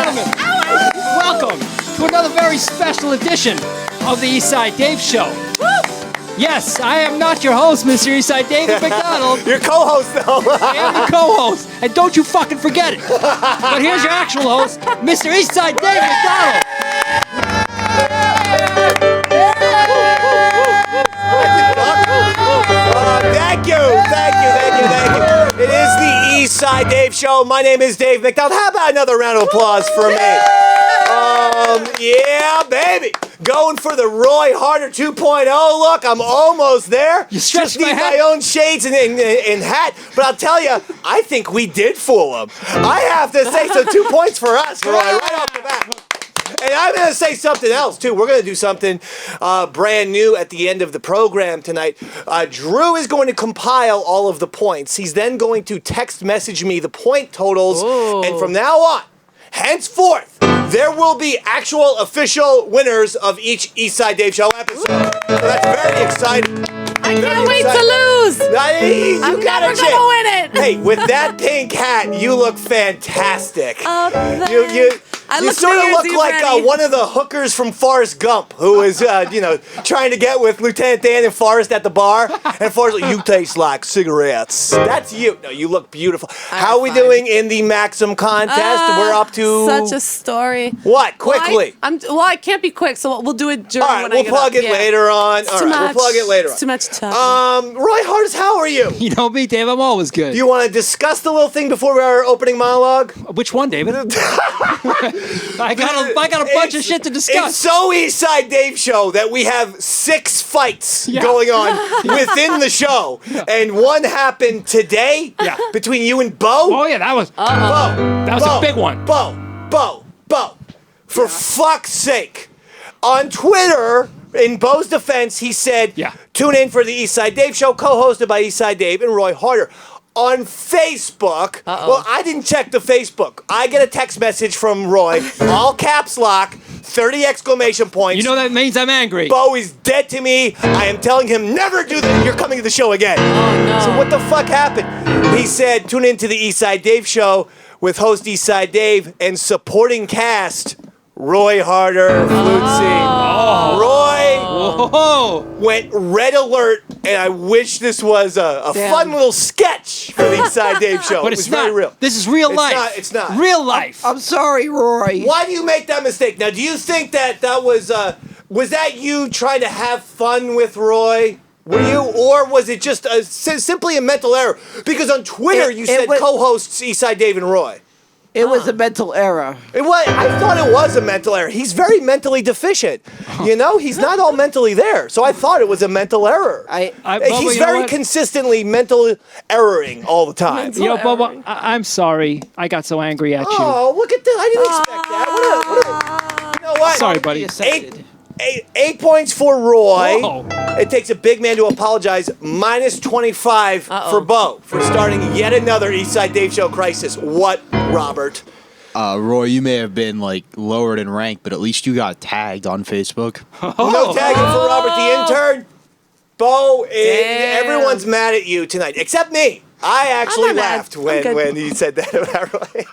gentlemen, welcome to another very special edition of the Eastside Dave Show. Woo! Yes, I am not your host, Mr. Eastside David McDonald. Your co-host, though. I am the co-host, and don't you fucking forget it. But here's your actual host, Mr. Eastside David McDonald. Thank you. It is the Eastside Dave Show. My name is Dave McDonald. How about another round of applause for me? Yeah, baby. Going for the Roy Harter 2.0 look. I'm almost there. You stretched my need hat. my own shades and hat. But I'll tell you, I think we did fool him. I have to say, so 2 points for us, Roy, right off the bat. And I'm going to say something else, too. We're going to do something brand new at the end of the program tonight. Drew is going to compile all of the points. He's then going to text message me the point totals. Ooh. And from now on, henceforth, there will be actual official winners of each Eastside Dave Show episode. So that's very exciting. I can't wait to lose. I'm never going to win it. Hey, with that pink hat, you look fantastic. Oh, thanks. You sort of look like one of the hookers from Forrest Gump, who is, trying to get with Lieutenant Dan and Forrest at the bar. And Forrest, you taste like cigarettes. That's you. No, you look beautiful. How are we doing in the Maxim contest? We're up to... Such a story. What? Quickly. Well, I can't be quick, so we'll do it during when I get we'll plug it later on. It's too much. We'll plug it later on. It's too much to talk. Roy Harter, how are you? You know me, Dave. I'm always good. Do you want to discuss the little thing before our opening monologue? Which one, David? I got a bunch of shit to discuss. It's so Eastside Dave Show that we have 6 fights going on within the show. And one happened today between you and Bo. Oh, yeah, that was a big one. Bo. For fuck's sake. On Twitter, in Bo's defense, he said, tune in for the Eastside Dave Show, co-hosted by Eastside Dave and Roy Harter. On Facebook, well, I didn't check the Facebook. I get a text message from Roy, all caps lock, 30 exclamation points. You know that means I'm angry. Bo is dead to me. I am telling him, never do that. You're coming to the show again. Oh, no. So what the fuck happened? He said, tune in to the Eastside Dave Show with host Eastside Dave and supporting cast, Roy Harter, Flutesy. Roy went red alert, and I wish this was a fun little sketch for the Eastside Dave Show. But it's not. Very real. This is real life. It's not. Real life. I'm sorry, Roy. Why do you make that mistake? Now, do you think that was that you trying to have fun with Roy? Were you, or was it just simply a mental error? Because on Twitter you said co-hosts Eastside Dave and Roy. It was a mental error. It was. I thought it was a mental error. He's very mentally deficient. He's not all mentally there. So I thought it was a mental error. He's very consistently mental erroring all the time. Bubba, I'm sorry. I got so angry at you. Oh, look at that. I didn't expect that. You know what? Sorry, buddy. 8 points for Roy. Whoa. It takes a big man to apologize. Minus 25 for Bo for starting yet another Eastside Dave Show crisis. What, Robert? Roy, you may have been lowered in rank, but at least you got tagged on Facebook. No tagging for Robert the intern. Bo, everyone's mad at you tonight, except me. I actually laughed when he said that about Roy.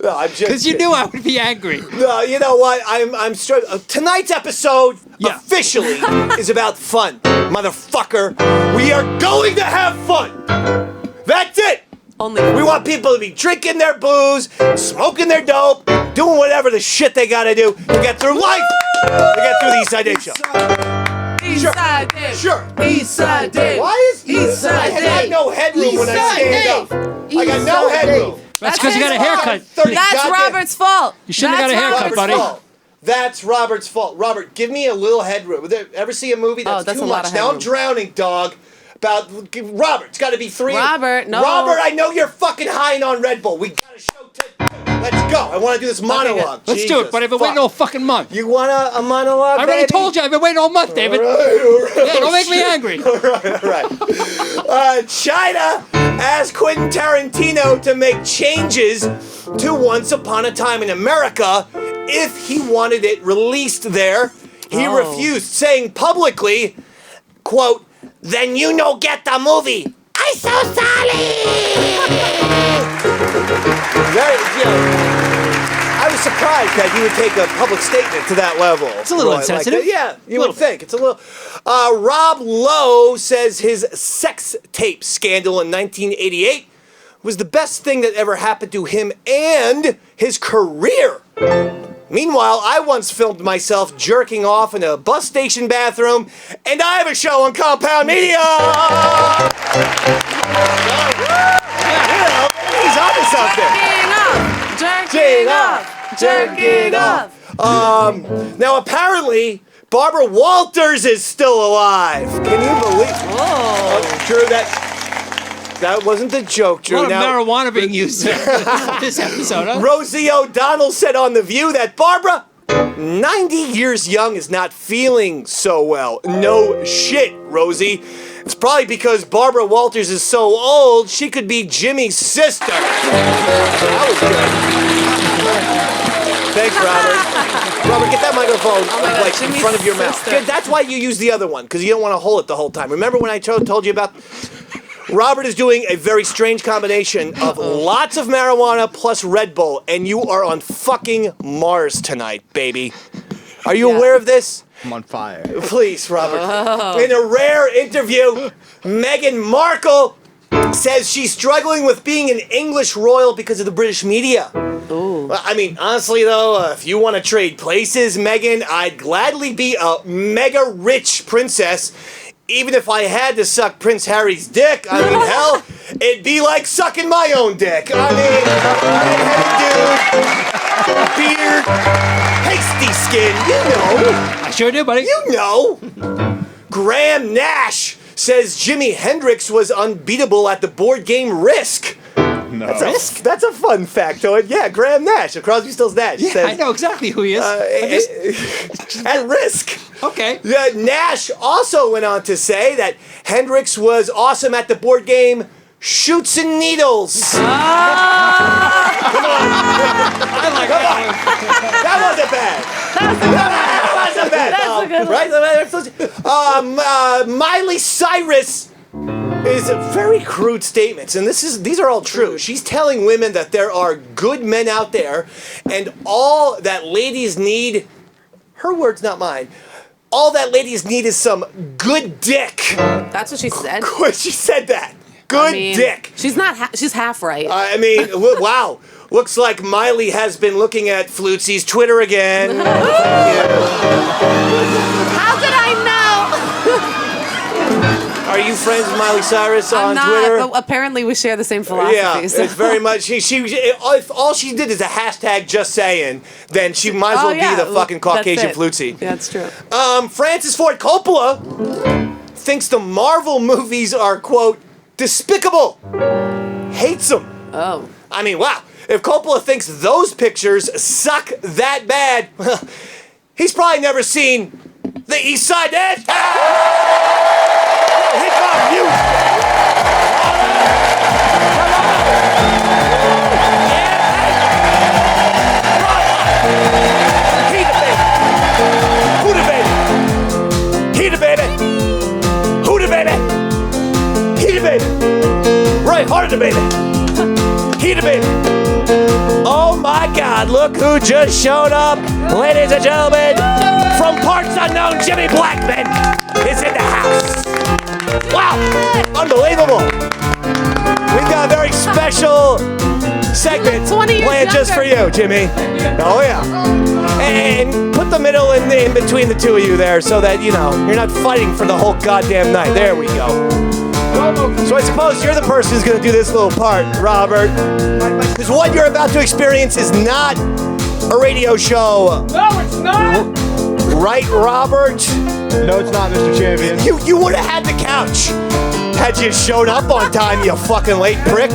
No, I'm just because you knew I would be angry. No, you know what? I'm tonight's episode officially is about fun, motherfucker. We are going to have fun. That's it. We want people to be drinking their booze, smoking their dope, doing whatever the shit they gotta do to get through life. To get through the Eastside Dave Show. Eastside Dave. Sure. Eastside Dave. Why is Eastside Dave? I have no headroom when I stand up. I got no headroom. That's because you got a haircut. That's Robert's fault. You shouldn't have got a haircut, buddy. That's Robert's fault. Robert, give me a little headroom. Ever see a movie that's that's too a much? lot of Now I'm drowning, dog. Robert, it's got to be 3. Robert, no. Robert, I know you're fucking high on Red Bull. We got a show Let's go. I want to do this monologue. Let's do it, but I've been waiting all fucking month. You want a monologue, I already told you I've been waiting all month, David. All right. Yeah, don't make me angry. All right. China asked Quentin Tarantino to make changes to Once Upon a Time in America if he wanted it released there. He refused, saying publicly, quote, "Then you no get the movie. I so sorry." I was surprised surprised that you would take a public statement to that level. It's a little insensitive. Yeah, you would think. It's a little. Rob Lowe says his sex tape scandal in 1988 was the best thing that ever happened to him and his career. Meanwhile, I once filmed myself jerking off in a bus station bathroom, and I have a show on Compound Media! He's onto something. Jerking off. Now apparently, Barbara Walters is still alive. Can you believe? Oh, Drew, that wasn't the joke, Drew. A lot of marijuana being used in this episode, huh? Rosie O'Donnell said on The View that Barbara, 90 years young, is not feeling so well. No shit, Rosie. It's probably because Barbara Walters is so old, she could be Jimmy's sister. That was good. Thanks, Robert. Robert, get that microphone in front of your mouth. Good, that's why you use the other one, because you don't want to hold it the whole time. Remember when I told you about... Robert is doing a very strange combination of lots of marijuana plus Red Bull, and you are on fucking Mars tonight, baby. Are you aware of this? I'm on fire. Please, Robert. In a rare interview, Meghan Markle says she's struggling with being an English royal because of the British media. Ooh. I mean, honestly, though, if you want to trade places, Meghan, I'd gladly be a mega rich princess. Even if I had to suck Prince Harry's dick, I mean, hell, it'd be like sucking my own dick. I mean, redheaded dude, beard, pasty skin, you know. I sure do, buddy. You know. Graham Nash says Jimi Hendrix was unbeatable at the board game Risk. No. That's a fun factoid. Yeah, Graham Nash of Crosby, Stills, Nash. Yeah, says, I know exactly who he is. At Risk. Okay. Nash also went on to say that Hendrix was awesome at the board game Shoots and Needles. Come on. I like that one. That wasn't bad. That wasn't bad. Right? Miley Cyrus is very crude statements, and these are all true. She's telling women that there are good men out there, and all that ladies need, her words, not mine, all that ladies need is some good dick. That's what she said. She said that. Good dick. She's not. She's half right. I mean, wow. Looks like Miley has been looking at Flutesy's Twitter again. How did I know? Are you friends with Miley Cyrus I'm on not, Twitter? but apparently we share the same philosophy. Yeah, so. it's very much. If all she did is a hashtag just saying, then she might as well be the fucking Caucasian Flutesy. Yeah, that's true. Francis Ford Coppola thinks the Marvel movies are, quote, despicable. Hates them. Oh. I mean, wow. If Coppola thinks those pictures suck that bad, he's probably never seen the East Side Edge. Hip hop music. Heat it, baby. Who the baby? Heat it, baby. Roy Harter, baby. Heat it, baby. Oh my God, look who just showed up. Ladies and gentlemen, from parts unknown, Jimmy Blackman is in the house. Wow, unbelievable. We've got a very special segment 20 years planned just for you, Jimmy. Oh yeah. And put the middle in between the two of you there so that, you know, you're not fighting for the whole goddamn night. There we go. So I suppose you're the person who's going to do this little part, Robert. Because what you're about to experience is not a radio show. No, it's not. Right, Robert? No, it's not, Mr. Champion. You would have had the couch had you showed up on time, you fucking late prick.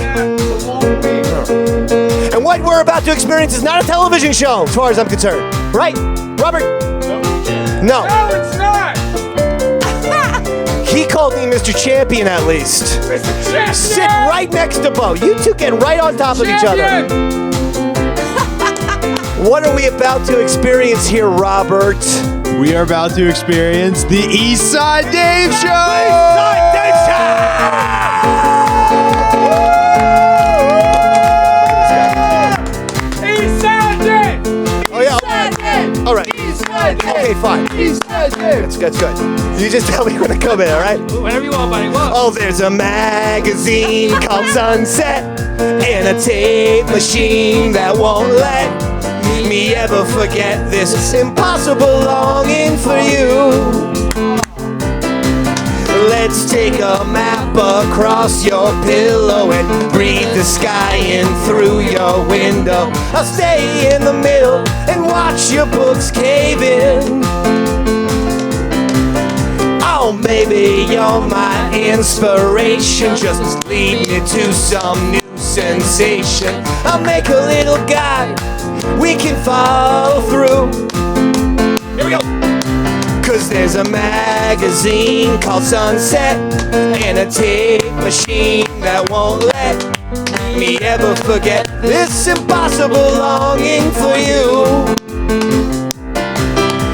And what we're about to experience is not a television show, as far as I'm concerned. Right, Robert? No. No, it's not. He called me Mr. Champion, at least. Mr. Champion. Sit right next to Bo. You two get right on top of each other. What are we about to experience here, Robert? We are about to experience the East Side Dave Show! East Side Dave. Okay, fine. That's good. You just tell me when to come in, all right? Whatever you want, buddy. Whoa. Oh, there's a magazine called Sunset and a tape machine that won't let me ever forget this impossible longing for you. Let's take a map across your pillow and breathe the sky in through your window. I'll stay in the middle and watch your books cave in. Oh, maybe you're my inspiration. Just lead me to some new sensation. I'll make a little guide we can follow through. Here we go. Cause there's a magazine called Sunset and a tape machine that won't let me ever forget this impossible longing for you.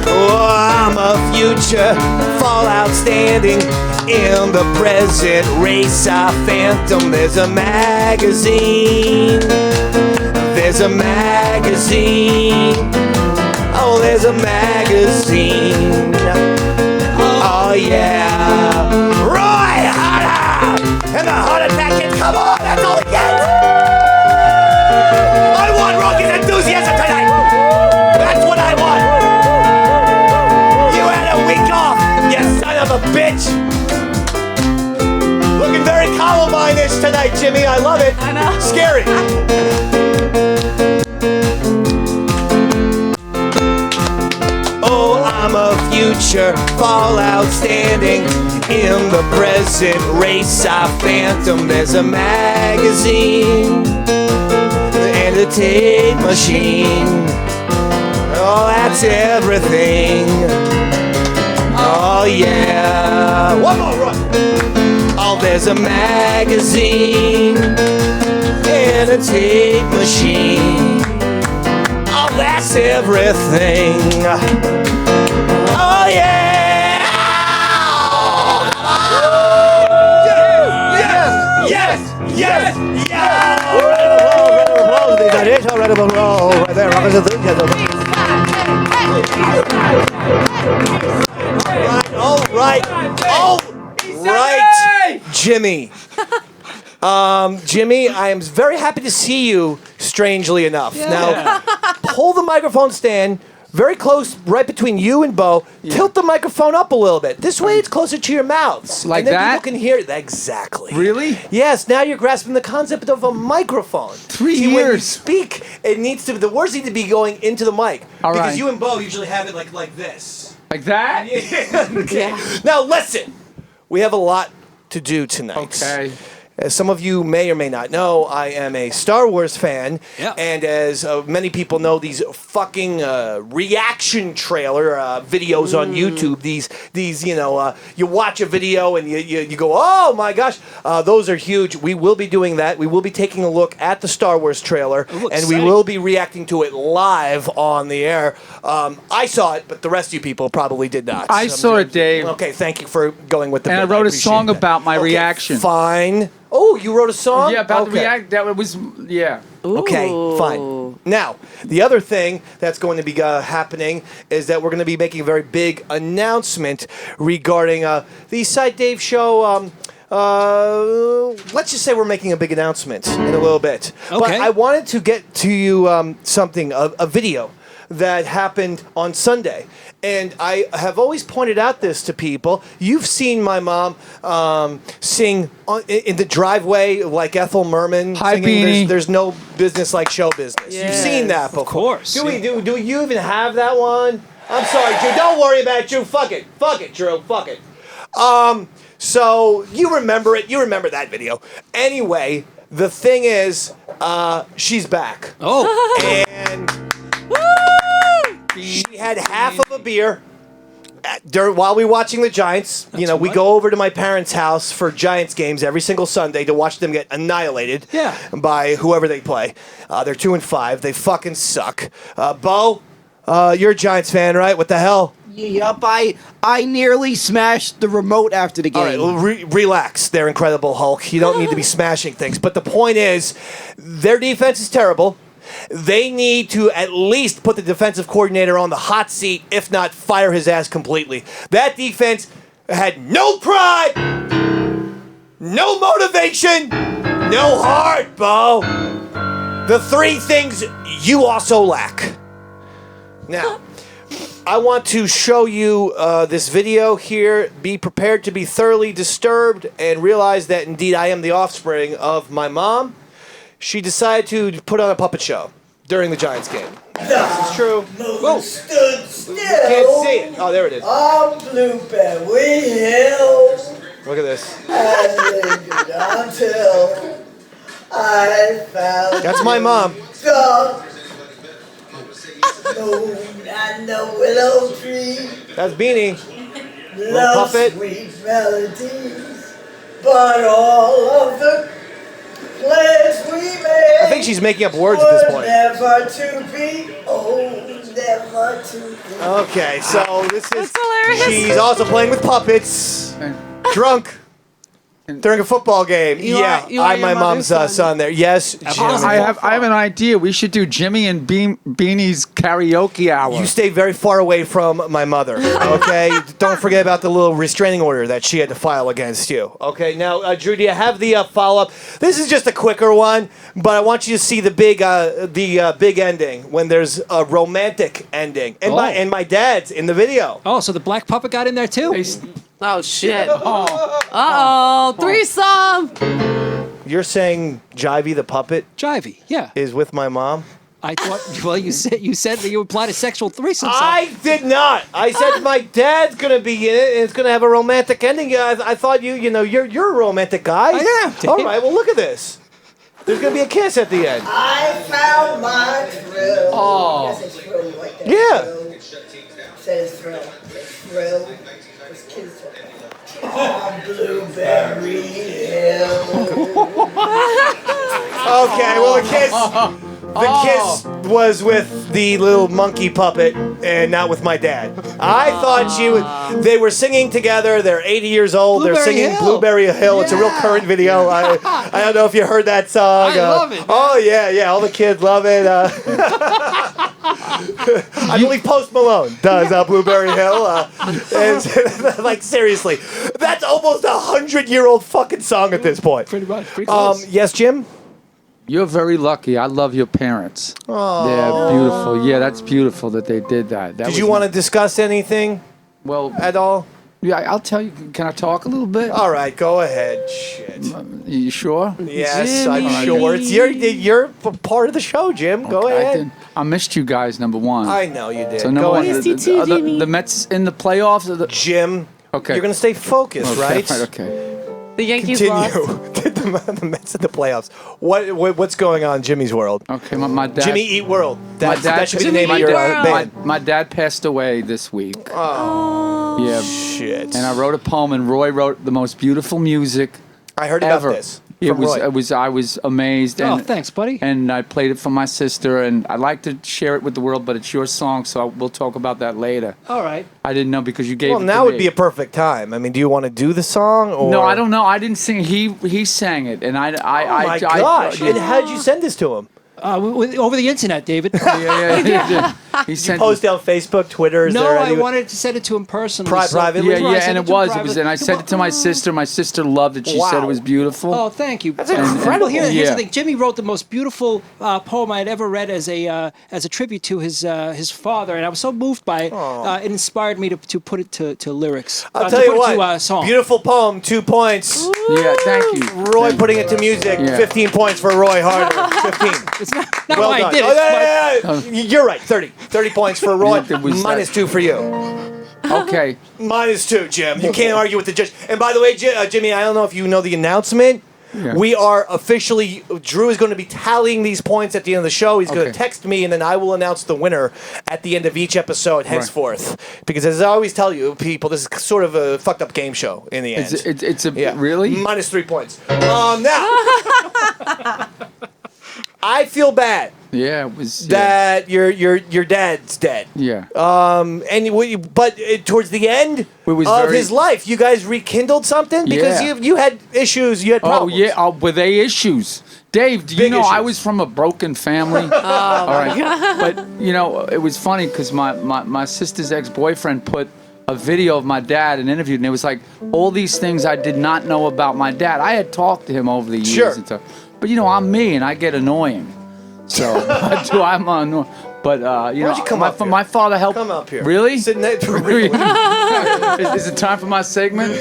Oh, I'm a future fallout standing in the present race I phantom. There's a magazine. There's a magazine. Oh, there's a magazine. Oh, yeah. Roy Harter! And the heart attack kids, come on, that's all he gets! I want Rocky's enthusiasm tonight! That's what I want! You had a week off, you son of a bitch! Looking very Columbine-ish tonight, Jimmy, I love it. I know. Scary. I'm a future fallout standing in the present race I phantom. There's a magazine and a tape machine. Oh, that's everything. Oh, yeah. One more run. Oh, there's a magazine and a tape machine. Oh, that's everything. Oh, yeah! Yes! Round of applause, right there. All right, Jimmy. Jimmy, I am very happy to see you, strangely enough. Now, pull the microphone stand very close, right between you and Bo. Tilt the microphone up a little bit. This way it's closer to your mouths. Like and then that? people can hear it. Exactly. Really? Yes, now you're grasping the concept of a microphone. 3 See, when you years. speak, the words need to be going into the mic. All because right. you and Bo usually have it like this. Like that? Okay. Now listen, we have a lot to do tonight. Okay. As some of you may or may not know, I am a Star Wars fan, Yeah. and as many people know, these fucking reaction trailer videos on YouTube, these you watch a video and you go, oh my gosh, those are huge. We will be doing that. We will be taking a look at the Star Wars trailer, and we exciting. will be reacting to it live on the air. I saw it, but the rest of you people probably did not. I saw it, Dave. Okay, thank you for going with the And I bit. wrote a appreciate song that. about my Okay, reaction. Fine. Oh, you wrote a song? Yeah, about the Okay. react. That was, yeah. Okay, fine. Now, the other thing that's going to be happening is that we're going to be making a very big announcement regarding the Eastside Dave show. Let's just say we're making a big announcement in a little bit. But Okay. I wanted to get to you something, a video that happened on Sunday. And I have always pointed out this to people. You've seen my mom sing in the driveway like Ethel Merman. Hi, singing, Beanie. There's no business like show business. You've seen that before. Of course, Do you even have that one? I'm sorry, Drew. Don't worry about it, Drew. Fuck it, Drew. Fuck it. So you remember it. You remember that video. Anyway, the thing is, she's back. Oh. And she had half of a beer while we were watching the Giants. We go over to my parents' house for Giants games every single Sunday to watch them get annihilated by whoever they play. They're 2-5. They fucking suck. Bo, you're a Giants fan, right? What the hell? Yup, I nearly smashed the remote after the game. All right, well, relax. They're Incredible Hulk. You don't need to be smashing things. But the point is, their defense is terrible. They need to at least put the defensive coordinator on the hot seat, if not fire his ass completely. That defense had no pride, no motivation, no heart, Bo. The three things you also lack. Now, I want to show you this video here. Be prepared to be thoroughly disturbed and realize that indeed I am the offspring of my mom. She decided to put on a puppet show during the Giants game. This is true. Whoa. Stood still. Can't see it. Oh, there it is. On Blueberry Hill. Look at this. And lingered until I found That's my mom. the moon and the willow tree. That's Beanie. Love puppet. sweet melodies, but all of the plans we made. I think she's making up words at this were point. never to be. Oh, never to be. Okay, so this is. That's hilarious. She's also playing with puppets. Drunk. During a football game. You Yeah, are I'm your my mother's mom's son son. there. Yes, Jimmy. I have an idea. We should do Jimmy and Beanie's karaoke hour. You stay very far away from my mother, okay? Don't forget about the little restraining order that she had to file against you. Okay, now, Drew, do you have the follow-up? This is just a quicker one, but I want you to see the big ending when there's a romantic ending. And my dad's in the video. Oh, so the black puppet got in there too? Oh shit. Uh-oh. Threesome. You're saying Jivey the puppet Jivey, yeah. is with my mom? I thought. Well, you said that you implied a sexual threesome. I did not. I said my dad's gonna be in it, and it's gonna have a romantic ending. Yeah, I thought you're a romantic guy. I am, Dave. All right. Well, look at this. There's gonna be a kiss at the end. I found my thrill. Oh. Yes, it's thrill like that. Yeah. Thrill. Says thrill. Thrill. This kid's on Blueberry Hill. Okay. Well, the kiss was with the little monkey puppet, and not with my dad. I thought they were singing together. They're 80 years old. Blueberry They're singing Hill. Blueberry Hill. It's a real current video. I don't know if you heard that song. I love it. Oh yeah. All the kids love it. I believe Post Malone does Blueberry Hill. And, like seriously, that's almost 100-year-old fucking song at this point. Pretty much. Pretty close. Yes, Jim. You're very lucky. I love your parents. They're beautiful. Yeah, that's beautiful that they did that. Did you want to discuss anything Well, at all? yeah, I'll tell you. Can I talk a little bit? All right, go ahead. Shit. You sure? Yes, Jimmy. I'm sure. You're part of the show, Jim. Go ahead. I missed you guys. Number one. I know you did. So number Go one, ahead. Missed you too, Jimmy. the Mets in the playoffs. Or the, Jim. Okay. You're gonna stay focused, right? Okay. The Yankees Continue. lost. the Mets in the playoffs. What's going on in Jimmy's world? Okay. My dad. Jimmy Eat World. My That should be the Jimmy name of Eat your World. band. My dad passed away this week. Oh. Yeah. Shit. And I wrote a poem, and Roy wrote the most beautiful music I heard about ever. this. It from was. Roy. I was amazed. Oh, And, thanks, buddy. And I played it for my sister, and I'd like to share it with the world, but it's your song, so we'll talk about that later. All right. I didn't know because you gave. Well, it now to would me. be a perfect time. I mean, do you want to do the song? Or? No, I don't know. I didn't sing. He sang it, and I. Oh my gosh! And how did you send this to him? Over the internet, David. Yeah. He sent. Post it on Facebook, Twitter. Is No, there I any... wanted to send it to him personally. Privately? Yeah, I yeah, sent and it it to him was. It was, privately. and I sent it to my sister. My sister loved it. She said it was beautiful. Oh, thank you. That's incredible. Well, here's Yeah. the thing. Jimmy wrote the most beautiful poem I had ever read as a tribute to his father, and I was so moved by it. It inspired me to put it to lyrics. I'll to tell you put it what. to song. Beautiful poem, 2 points. Yeah, thank you. Roy Thank putting you. it to music, Yeah. 15 points for Roy Harter. 15. It's not Well why done. I did it. Oh, yeah. You're right. 30. 30 points for Roy. It was minus 2 for you. Okay. Minus 2, Jim. You can't argue with the judge. And by the way, Jimmy, I don't know if you know the announcement. Yeah. We are officially, Drew is going to be tallying these points at the end of the show. He's going to Okay. text me, and then I will announce the winner at the end of each episode henceforth. Because as I always tell you, people, this is sort of a fucked up game show in the end. It's a Yeah. really. Minus 3 points. Now, I feel bad Yeah, it was. that your dad's dead. Yeah. But towards the end of his life, you guys rekindled something because you had issues, you had problems. Oh yeah, were they issues? Dave, do you Big know I issues. was from a broken family? All right. But you know, it was funny because my sister's ex-boyfriend put a video of my dad and interviewed, and it was like all these things I did not know about my dad. I had talked to him over the years Sure. and stuff, but you know, I'm me and I get annoying. So I'm annoying. But you know, you come up here? my father helped. Come up here. Really? Sit next to Really? Is it time for my segment?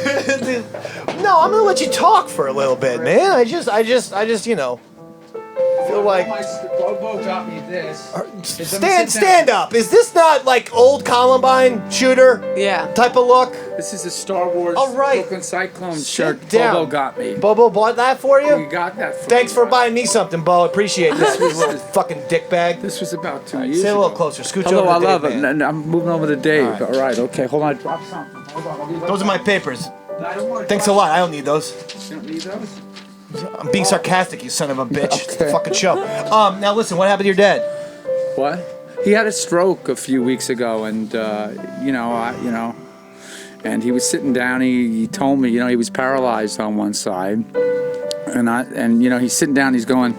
No, I'm gonna let you talk for a little bit, man. I just, you know, feel like Bobo got me this. stand up. Is this not like old Columbine shooter Yeah. type of look? This is a Star Wars All right. Brooklyn Cyclone Sit shirt down. Bobo got me. Bobo bought that for We you? got that. Thanks for buying me something, Bo. Appreciate that. You little fucking dickbag. This was about 2 years Sit a ago. little closer. Scooch Hello, over I to love Dave, it. man. I'm moving over to Dave. All right. All right, okay. Hold on, I dropped something. Hold on. I'll be right Those are my papers. I don't want to Thanks a lot. I don't need those. You don't need those? I'm being sarcastic, you son of a bitch. It's the Okay. fucking show. Now listen, what happened to your dad? What? He had a stroke a few weeks ago, and and he was sitting down. He told me, he was paralyzed on one side, and he's sitting down. He's going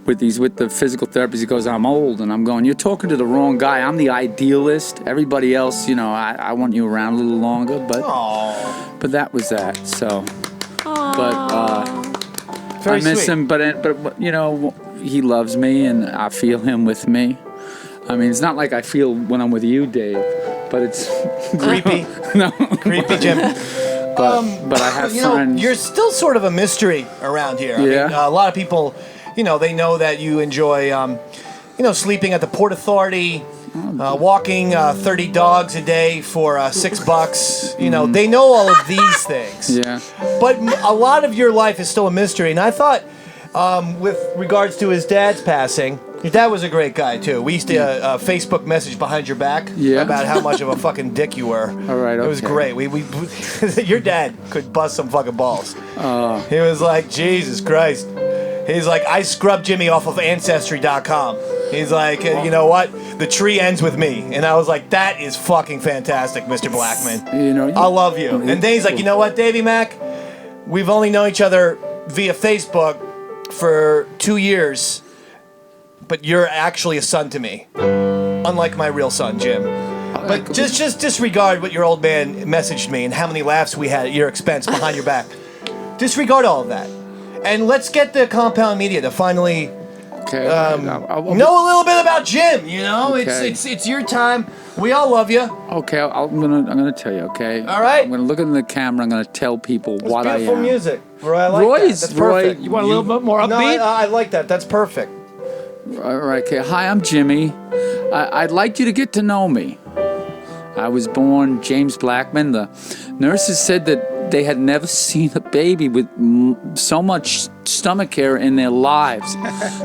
with the physical therapist. He goes, "I'm old," and I'm going, "You're talking to the wrong guy. I'm the idealist. Everybody else, I want you around a little longer, but that was that. So, Very I miss sweet. him, but he loves me, and I feel him with me. I mean, it's not like I feel when I'm with you, Dave, but it's Creepy. no, Creepy, Jim. but I have You know, friends. you're still sort of a mystery around here. Yeah. I mean, a lot of people, they know that you enjoy, sleeping at the Port Authority, walking 30 dogs a day for $6. They know all of these things. Yeah. But a lot of your life is still a mystery. And I thought, with regards to his dad's passing, your dad was a great guy, too. We used to Facebook message behind your back about how much of a fucking dick you were. All right, It was okay. great. We your dad could bust some fucking balls. He was like, Jesus Christ. He's like, I scrubbed Jimmy off of Ancestry.com. He's like, you know what? The tree ends with me. And I was like, that is fucking fantastic, Mr. Blackman. I love you. And then he's like, you know what, Davey Mac? We've only known each other via Facebook for 2 years, but you're actually a son to me. Unlike my real son, Jim. But just disregard what your old man messaged me and how many laughs we had at your expense behind your back. Disregard all of that. And let's get the compound media to finally know a little bit about Jim. Okay. It's your time. We all love you. Okay, I'm gonna tell you. Okay. All right. I'm gonna look in the camera. I'm gonna tell people It's what I beautiful am. music. Roy, I like Roy's- that. That's Roy, perfect. You want a little bit more No, upbeat? I like that. That's perfect. All right. Okay. Hi, I'm Jimmy. I'd like you to get to know me. I was born James Blackman. The nurses said that they had never seen a baby with so much stomach hair in their lives.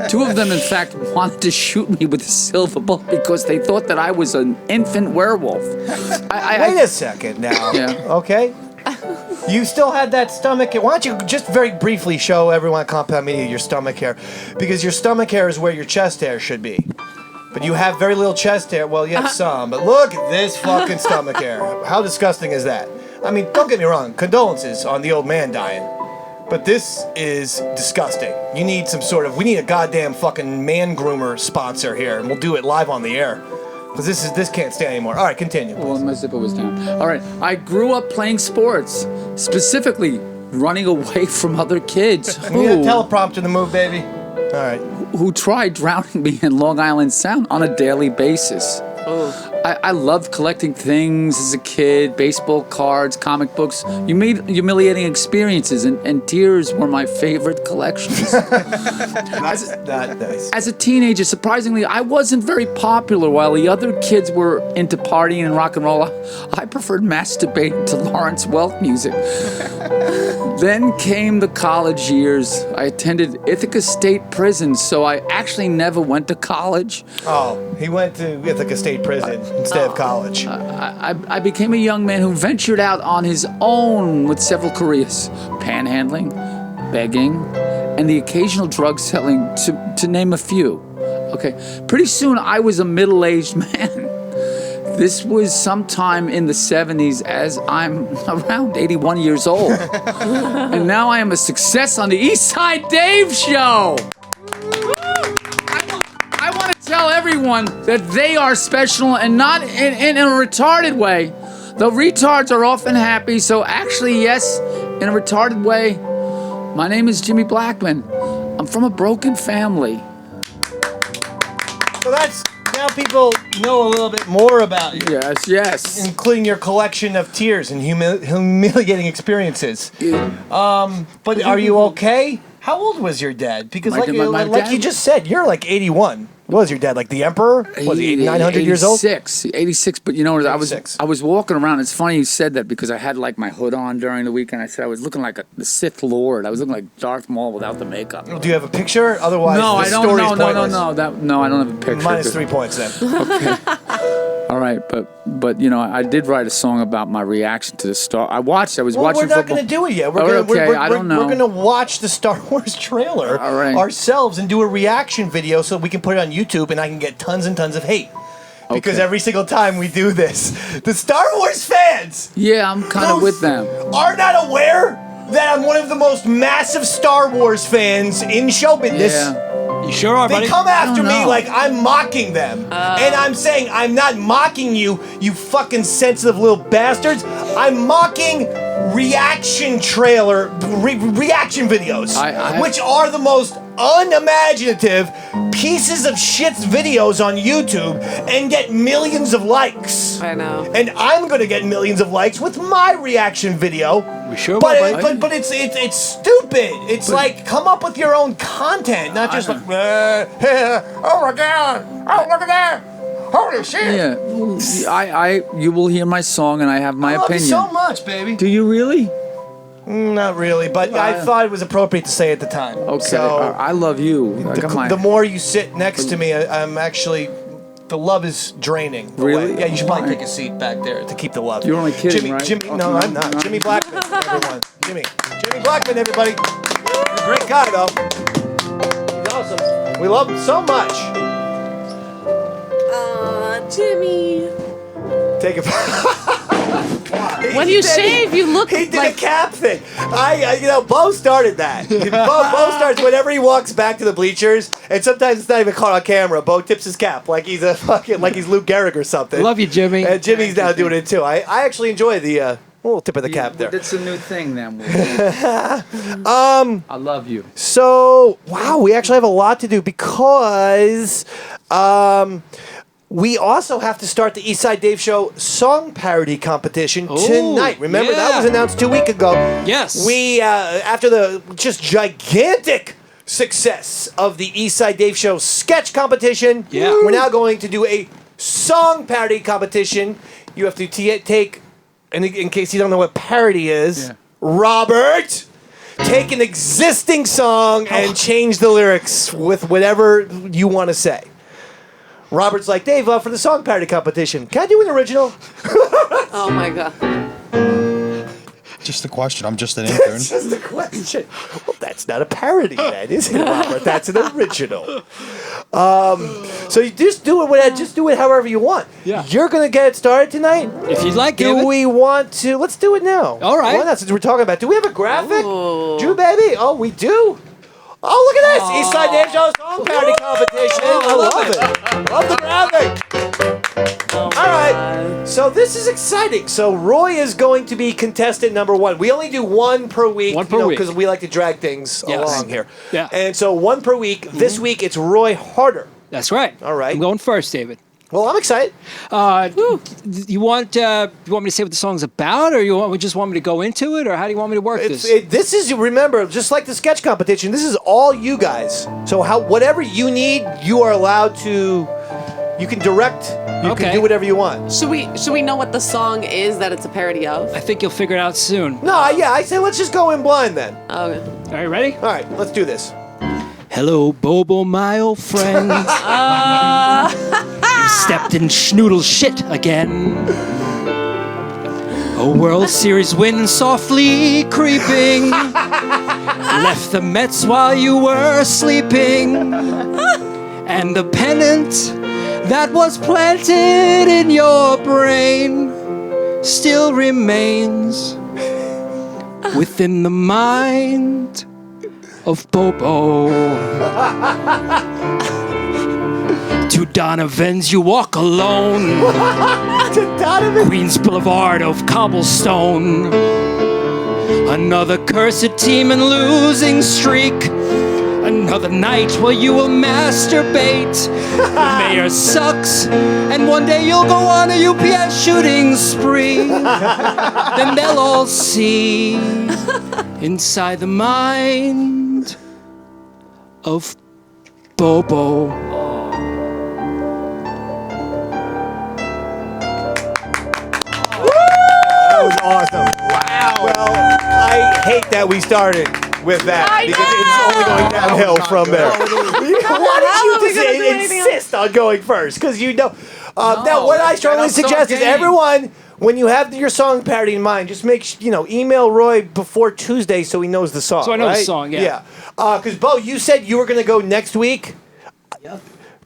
2 of them, in fact, wanted to shoot me with a silver bullet because they thought that I was an infant werewolf. Wait a second now. Yeah. Okay. You still had that stomach hair. Why don't you just very briefly show everyone at Compound Media your stomach hair? Because your stomach hair is where your chest hair should be. But you have very little chest hair. Well, you have some. But look at this fucking stomach hair. How disgusting is that? I mean, don't get me wrong. Condolences on the old man dying. But this is disgusting. We need a goddamn fucking man groomer sponsor here. And we'll do it live on the air. Because this can't stand anymore. All right, continue. Well, my zipper was down. All right. I grew up playing sports, specifically running away from other kids We need a teleprompter to move, baby. All right. who tried drowning me in Long Island Sound on a daily basis. I loved collecting things as a kid, baseball cards, comic books. You made humiliating experiences, and tears were my favorite collections. That's not nice. As a teenager, surprisingly, I wasn't very popular. While the other kids were into partying and rock and roll, I preferred masturbating to Lawrence Welk music. Then came the college years. I attended Ithaca State Prison, so I actually never went to college. Oh, he went to Ithaca State Prison instead of college. I became a young man who ventured out on his own with several careers: panhandling, begging, and the occasional drug selling, to name a few. Okay. Pretty soon, I was a middle-aged man. This was sometime in the 70s as I'm around 81 years old. And now I am a success on the East Side Dave Show. I want to tell everyone that they are special and not in a retarded way. The retards are often happy, so actually, yes, in a retarded way. My name is Jimmy Blackman. I'm from a broken family. So that's now people know a little bit more about you, Yes. including your collection of tears and humiliating experiences. But are you okay? How old was your dad? Because My like dad? you just said, you're like 81. What was your dad, like the emperor? Was he 900 years old? 86. But you know, I 86. was walking around. It's funny you said that because I had like my hood on during the weekend. I said I was looking like the Sith Lord. I was looking like Darth Maul without the makeup. Do you have a picture? Otherwise, No, the I don't. story's No, pointless. no, I don't have a picture. Minus 3 points then. All right, but you know, I did write a song about my reaction to the Star. I was Well, watching we're not football. going to do it yet. We're Oh, gonna, okay, we're, I don't know. We're going to watch the Star Wars trailer All right. ourselves and do a reaction video so we can put it on YouTube and I can get tons and tons of hate. Because Okay. every single time we do this, the Star Wars fans Yeah, I'm kind of with them. are not aware that I'm one of the most massive Star Wars fans in show business. Yeah. You sure are, They buddy? come after I don't me know. like I'm mocking them. And I'm saying, I'm not mocking you, you fucking sensitive little bastards. I'm mocking reaction reaction videos, which are the most unimaginative pieces of shit's videos on YouTube and get millions of likes. I know. And I'm gonna get millions of likes with my reaction video. We sure But will, buddy. but it's stupid. It's like come up with your own content, not just like oh my god, oh look at that, holy shit. Yeah, you will hear my song and I have my I love you opinion. so much, baby. Do you really? Not really, but I thought it was appropriate to say at the time. Okay, So I love you. I got my- the more you sit next to me, I'm actually. The love is draining. away. Really? Yeah, you should probably Why? take a seat back there to keep the love. You're only kidding, Jimmy, right? Jimmy, Oh, no, I'm not. no. Jimmy Blackman, everyone. Jimmy Blackman, everybody. He's a great guy, though. He's awesome. We love him so much. Jimmy. Take it. When you shave, you look He did like... a cap thing. Bo started that. Bo starts whenever he walks back to the bleachers, and sometimes it's not even caught on camera. Bo tips his cap like he's like he's Luke Gehrig or something. Love you, Jimmy. And Jimmy's now doing it too. I actually enjoy the little tip of the cap there. It's a new thing then. I love you. So wow, we actually have a lot to do because we also have to start the Eastside Dave Show song parody competition tonight. Remember that was announced 2 weeks ago. Yes. We after the just gigantic success of the Eastside Dave Show sketch competition, we're now going to do a song parody competition. You have to take, and in case you don't know what parody is, Robert, take an existing song and change the lyrics with whatever you want to say. Robert's like, Dave, for the song parody competition, can I do an original? Oh my god. Just a question. I'm just an intern. It's just a question. Well, that's not a parody, then, is it, Robert? That's an original. So you just do it however you want. Yeah. You're gonna get it started tonight. If you'd like, Do David. we want to? Let's do it now. All right. Why not? Since we're talking about, do we have a graphic? Ooh. Drew, baby. Oh, we do. Oh, look at this! Eastside Dave Show song parody competition. I love it. Love the graphic. All right. So this is exciting. So Roy is going to be contestant number 1. We only do one per week. One per week. Because we like to drag things along here. Yeah. And so one per week. This week it's Roy Harter. That's right. All right. I'm going first, David. Well, I'm excited. You want me to say what the song's about, or we just want me to go into it, or how do you want me to work this? This is, remember, just like the sketch competition, this is all you guys. So whatever you need, you are allowed to, you can direct, you can do whatever you want. Should we know what the song is that it's a parody of? I think you'll figure it out soon. No, I say let's just go in blind then. Okay. All right, ready? All right, let's do this. Hello, Bobo, my old friend. You stepped in Schnoodle's shit again. A World Series win softly creeping. Left the Mets while you were sleeping. And the pennant that was planted in your brain still remains within the mind of Bobo. To Donovan's you walk alone. To Donovan. Queens Boulevard of cobblestone. Another cursed team and losing streak. Another night where you will masturbate. The mayor sucks, and one day you'll go on a UPS shooting spree. Then they'll all see inside the mind of Bobo. That was awesome. Wow. Well, I hate that we started with that because it's only going downhill from there. Why did you just insist on going first? Because you know. Now, what I strongly suggest is everyone, when you have your song parody in mind, just email Roy before Tuesday so he knows the song. So I know the song, yeah. Yeah. Because, Bo, you said you were going to go next week. Yeah.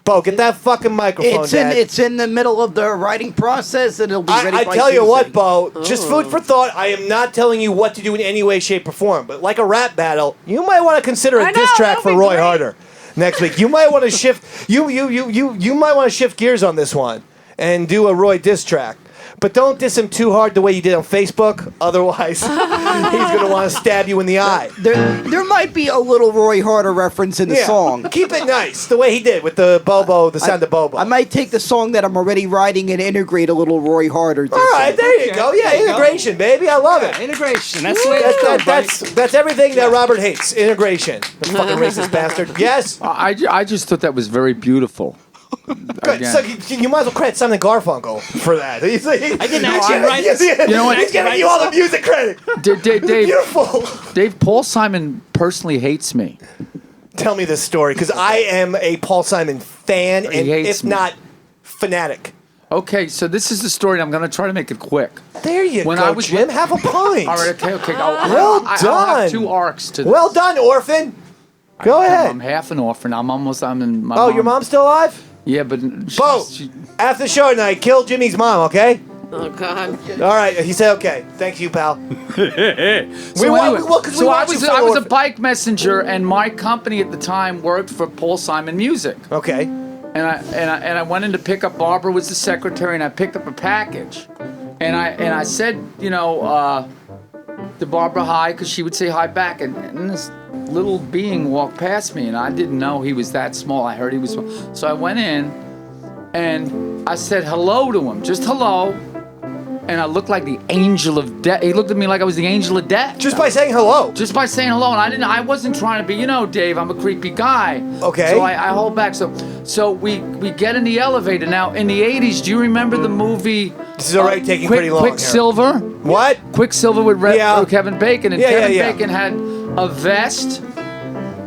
Bo, get that fucking microphone, Dad. It's in the middle of the writing process, and it'll be ready I by tell you Tuesday. what, Bo, just food for thought. I am not telling you what to do in any way, shape, or form, but like a rap battle, you might want to consider a diss track for Roy Harter next week. You might want to shift. You might want to shift gears on this one and do a Roy diss track. But don't diss him too hard the way you did on Facebook. Otherwise, he's going to want to stab you in the eye. There might be a little Roy Harter reference in the song. Keep it nice, the way he did with the Bobo, the sound of Bobo. I might take the song that I'm already writing and integrate a little Roy Harter. All right, there you go. Yeah, integration, baby. I love it. Integration. That's the way it's done, That's everything that Robert hates. Integration. The fucking racist bastard. Yes? I just thought that was very beautiful. Good. Again. So you might as well credit Simon Garfunkel for that. I didn't actually write this. You know what? He's giving you all the music credit. Dave, Beautiful. Dave, Paul Simon personally hates me. Tell me this story, because I am a Paul Simon fan, and hates if me. not, fanatic. Okay, so this is the story, and I'm going to try to make it quick. There you When go, I was Jim. Have a pint. All right, okay. Well I'll done. have two arcs to this. Well done, orphan. Go ahead. I'm half an orphan. I'm in my Your mom's still alive? Yeah, but Bo, after the show tonight, kill Jimmy's mom, okay? Oh, God. All right, he said okay. Thanks you, pal. I was a bike messenger, and my company at the time worked for Paul Simon Music. Okay. And I went in to pick up. Barbara was the secretary, and I picked up a package, and I said, to Barbara hi, because she would say hi back, and this little being walked past me, and I didn't know he was that small. I heard he was small, so I went in, and I said hello to him, just hello. And I looked like the angel of death. He looked at me like I was the angel of death. Just by saying hello. Just by saying hello, and I wasn't trying to be, Dave, I'm a creepy guy. Okay. So I hold back. So we get in the elevator. Now, in the 80s, do you remember the movie? This is already taking pretty long. Quicksilver. What? Quicksilver with Kevin Bacon, and Kevin Bacon had a vest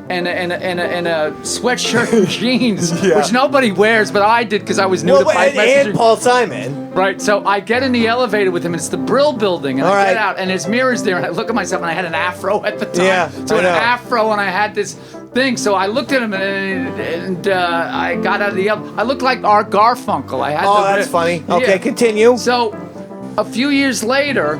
and a sweatshirt and jeans, which nobody wears, but I did because I was new to bike messaging. And Paul Simon. Right, so I get in the elevator with him. It's the Brill Building, and I get out, and his mirror's there, and I look at myself, and I had an afro at the time. Yeah, so an afro, and I had this thing. So I looked at him, and I got out of the elevator. I looked like Art Garfunkel. That's funny. Okay, continue. So a few years later,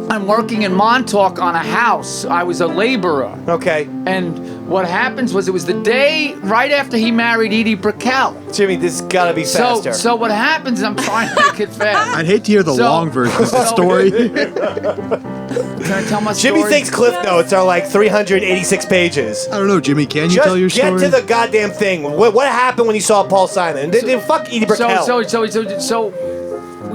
I'm working in Montauk on a house. I was a laborer. Okay. And what happens was, it was the day right after he married Edie Brickell. Jimmy, this has got to be faster. So what happens, I'm trying to make it fast. I'd hate to hear the long version of the story. Can I tell my story? Jimmy thinks Cliff Notes are like 386 pages. I don't know, Jimmy. Can you tell your story? Just get to the goddamn thing. What happened when you saw Paul Simon? Fuck Edie Brickell. So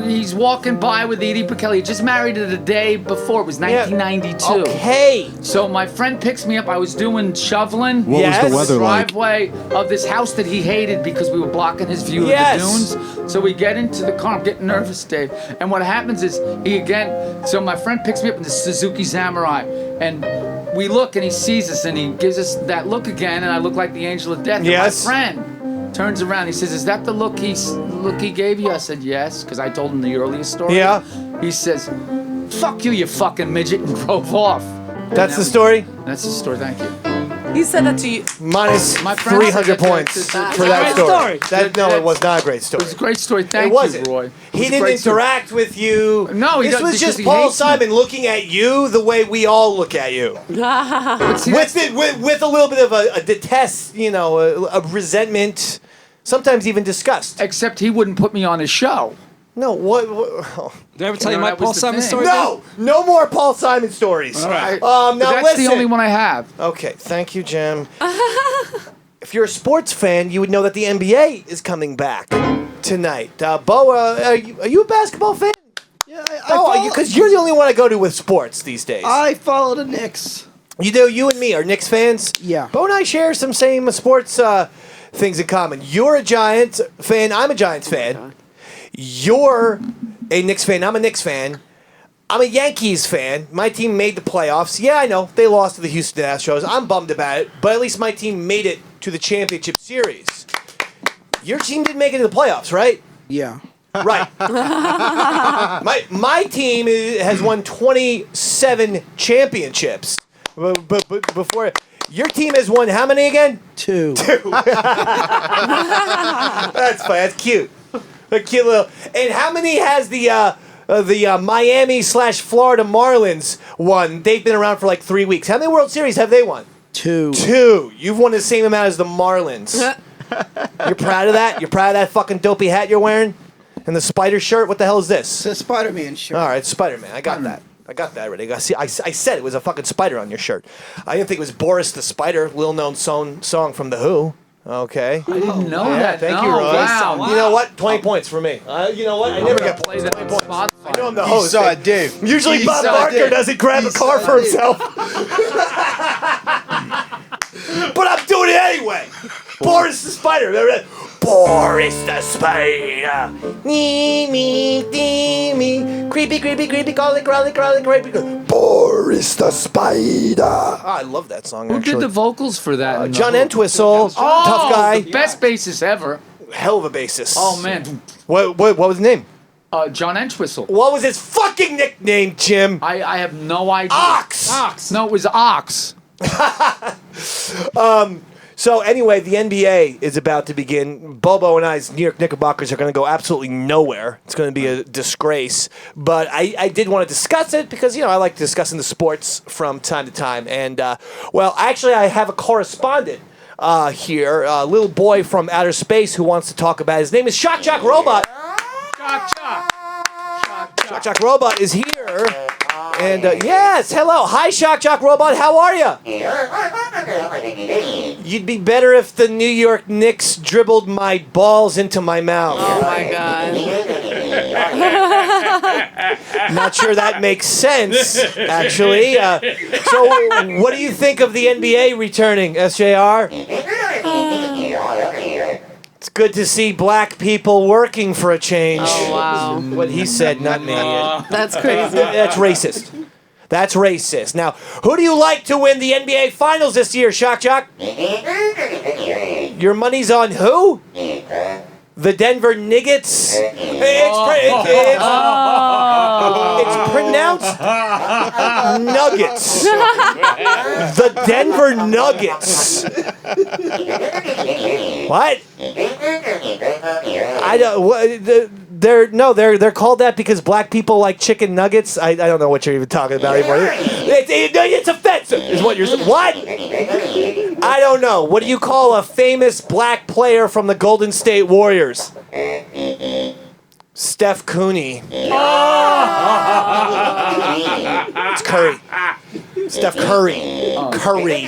he's walking by with Edie Brickell. He just married her the day before. It was 1992. Okay. So my friend picks me up. I was doing shoveling. What was the weather like? Driveway of this house that he hated because we were blocking his view of the dunes. So we get into the car. I'm getting nervous, Dave. And what happens is so my friend picks me up in the Suzuki Samurai, and we look, and he sees us, and he gives us that look again, and I look like the angel of death. Yes. And my friend turns around. He says, "Is that the look he gave you?" I said, "Yes," because I told him the earlier story. Yeah. He says, "Fuck you, you fucking midget," and drove off. That's the story? That's the story. Thank you. He said that to you. Minus My friend 300 said that points to- for that Great story. story. No, it was not a great story. It was a great story. Thank It wasn't. you, Roy. It He was a didn't great story. interact with you. No, he This doesn't, was because just he Paul hates me. Simon looking at you the way we all look at you. But see, With a little bit of a detest, a resentment, sometimes even disgust. except he wouldn't put me on his show. No, what Did I ever tell you No, my that was Paul the Simon thing. story? no more Paul Simon stories. All right. But Now that's listen. the only one I have. Okay, thank you, Jim. If you're a sports fan, you would know that the NBA is coming back tonight. Bo, are you a basketball fan? Yeah, Because you're the only one I go to with sports these days. I follow the Knicks. You do. You and me are Knicks fans. Yeah. Bo and I share some same sports things in common. You're a Giants fan. I'm a Giants fan. You're a Knicks fan. I'm a Knicks fan. I'm a Yankees fan. My team made the playoffs. Yeah, I know. They lost to the Houston Astros. I'm bummed about it, but at least my team made it to the championship series. Your team didn't make it to the playoffs, right? Yeah. Right. my team has won 27 championships. But before your team has won how many again? 2. That's fine. That's cute. A cute little. And how many has the Miami/Florida Marlins won? They've been around for like 3 weeks. How many World Series have they won? 2. 2. You've won the same amount as the Marlins. You're proud of that? You're proud of that fucking dopey hat you're wearing? And the spider shirt? What the hell is this? It's a Spider-Man shirt. All right, Spider-Man. I got that. I got that already. I said it was a fucking spider on your shirt. I didn't think it was Boris the Spider, little-known song from The Who. Okay. I didn't know Yeah, that. thank no, you, Roy. Wow. You know what? 20 points for me. You know what? I never get Play points. that 20 on points. Spotify. I know I'm the He host. saw it, Dave. Usually He Bob saw it, Barker Dave. doesn't grab a He car saw for it, Dave. himself. But I'm doing it anyway. Boris the Spider. Remember that? Boris the Spider. Me. Creepy, crawly, creepy. Boris the Spider. Oh, I love that song, Who actually. did the vocals for that? in the John whole- Entwistle. Oh, Tough guy. the best bassist ever. Hell of a bassist. Oh man, What was his name? John Entwistle. What was his fucking nickname, Jim? I have no idea. Ox. No, it was Ox. So anyway, the NBA is about to begin. Bobo and I's New York Knickerbockers are going to go absolutely nowhere. It's going to be a disgrace. But I did want to discuss it because, I like discussing the sports from time to time. And, actually, I have a correspondent here, a little boy from outer space who wants to talk about it. His name is Shock Jock Robot. Shock Jock Robot is here. And yes, hello. Hi, Shock Jock Robot. How are you? You'd be better if the New York Knicks dribbled my balls into my mouth. Oh my god. Not sure that makes sense, actually. So, what do you think of the NBA returning, SJR? It's good to see black people working for a change. Oh wow. What he said, not me. That's crazy. That's racist. That's racist. Now, who do you like to win the NBA Finals this year, Shock Jock? Your money's on who? The Denver Nuggets. It's pronounced Nuggets. The Denver Nuggets. What? I don't. They're called that because black people like chicken nuggets. I don't know what you're even talking about anymore. It's offensive, is what you're saying. What? I don't know. What do you call a famous black player from the Golden State Warriors? Steph Cooney. It's Curry. Steph Curry. Curry.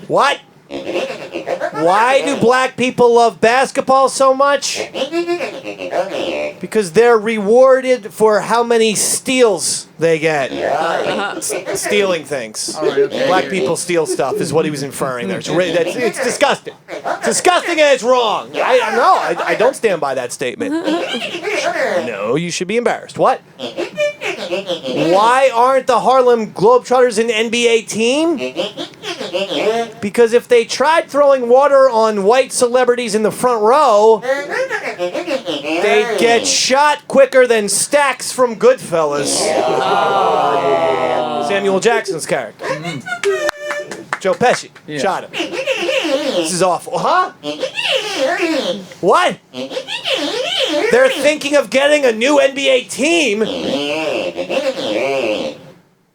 What? Why do black people love basketball so much? Because they're rewarded for how many steals they get. Stealing things. Black people steal stuff is what he was inferring there. It's disgusting. It's disgusting and it's wrong. I don't stand by that statement. No, you should be embarrassed. What? Why aren't the Harlem Globetrotters an NBA team? Because if they tried throwing water on white celebrities in the front row, they'd get shot quicker than Stax from Goodfellas. Samuel Jackson's character. Joe Pesci. Yeah. Shot him. This is awful. Huh? What? They're thinking of getting a new NBA team.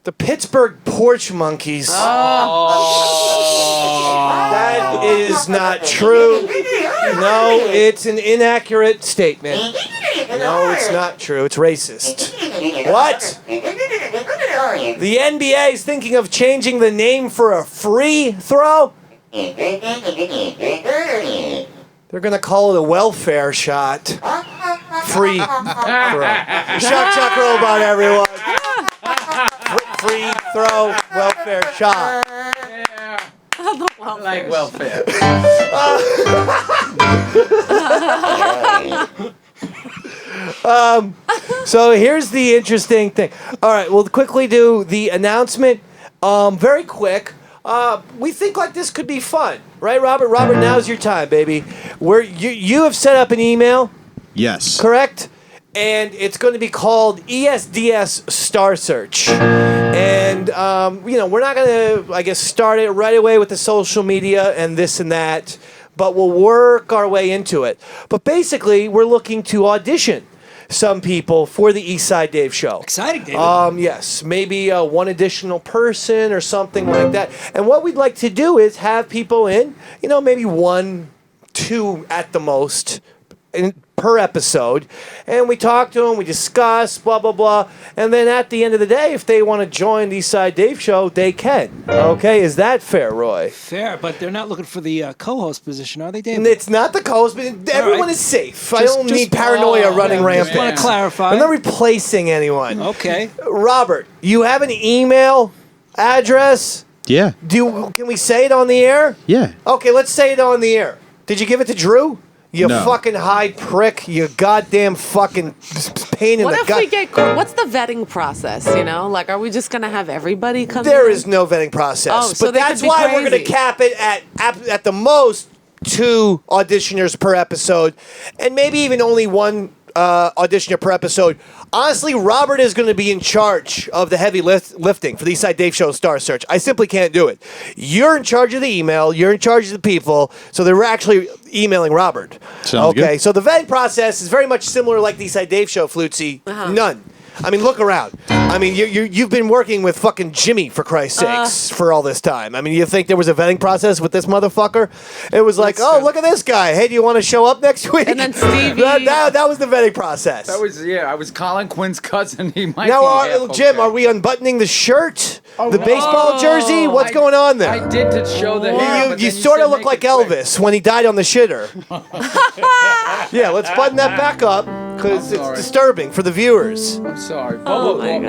The Pittsburgh Porch Monkeys. That is not true. No, it's an inaccurate statement. No, it's not true. It's racist. What? The NBA is thinking of changing the name for a free throw? They're going to call it a welfare shot. Free throw. Chuck Robot, everyone. Free throw, welfare shot. I like welfare. So here's the interesting thing. All right, we'll quickly do the announcement. Very quick. We think like this could be fun, right, Robert? Robert, now's your time, baby. You have set up an email, Yes. correct? And it's going to be called ESDS Star Search. And, we're not going to, I guess, start it right away with the social media and this and that, but we'll work our way into it. But basically, we're looking to audition some people for the Eastside Dave show. Exciting, David. Yes, maybe one additional person or something like that. And what we'd like to do is have people in, maybe 1, 2 at the most per episode, and we talk to them, we discuss, blah, blah, blah, and then at the end of the day, if they want to join the Eastside Dave show, they can. Okay, is that fair, Roy? Fair, but they're not looking for the co-host position, are they, David? And it's not the co-host, but everyone is safe. I don't need paranoia running rampant. Just want to clarify. I'm not replacing anyone. Okay. Robert, you have an email address? Yeah. Can we say it on the air? Yeah. Okay, let's say it on the air. Did you give it to Drew? You No. fucking hide prick. You goddamn fucking pain in What the if gut. we get caught? What's the vetting process, Like, are we just going to have everybody come There in? is no vetting process. Oh, so but they that's could be why we're going crazy. to cap it at the most 2 auditioners per episode, and maybe even only 1 auditioner per episode. Honestly, Robert is going to be in charge of the heavy lifting for the Eastside Dave Show Star Search. I simply can't do it. You're in charge of the email. You're in charge of the people. So they were actually emailing Robert. Sounds okay, good. so the vetting process is very much similar like the Eastside Dave Show, Flutesy. None. I mean, look around. I mean, you've been working with fucking Jimmy, for Christ's sakes, for all this time. I mean, you think there was a vetting process with this motherfucker? It was like, That's oh, true. look at this guy. Hey, do you want to show up next week? And then Stevie. that was the vetting process. I was Colin Quinn's cousin. He might Now, be half Jim, okay. are we unbuttoning the shirt? The baseball jersey? What's going on there? I did to show the hair. but You then sort said of look make like it quick. Elvis when he died on the shitter. Yeah, let's button that back up because it's sorry. disturbing for the viewers. I'm sorry. Oh Bobo my bought me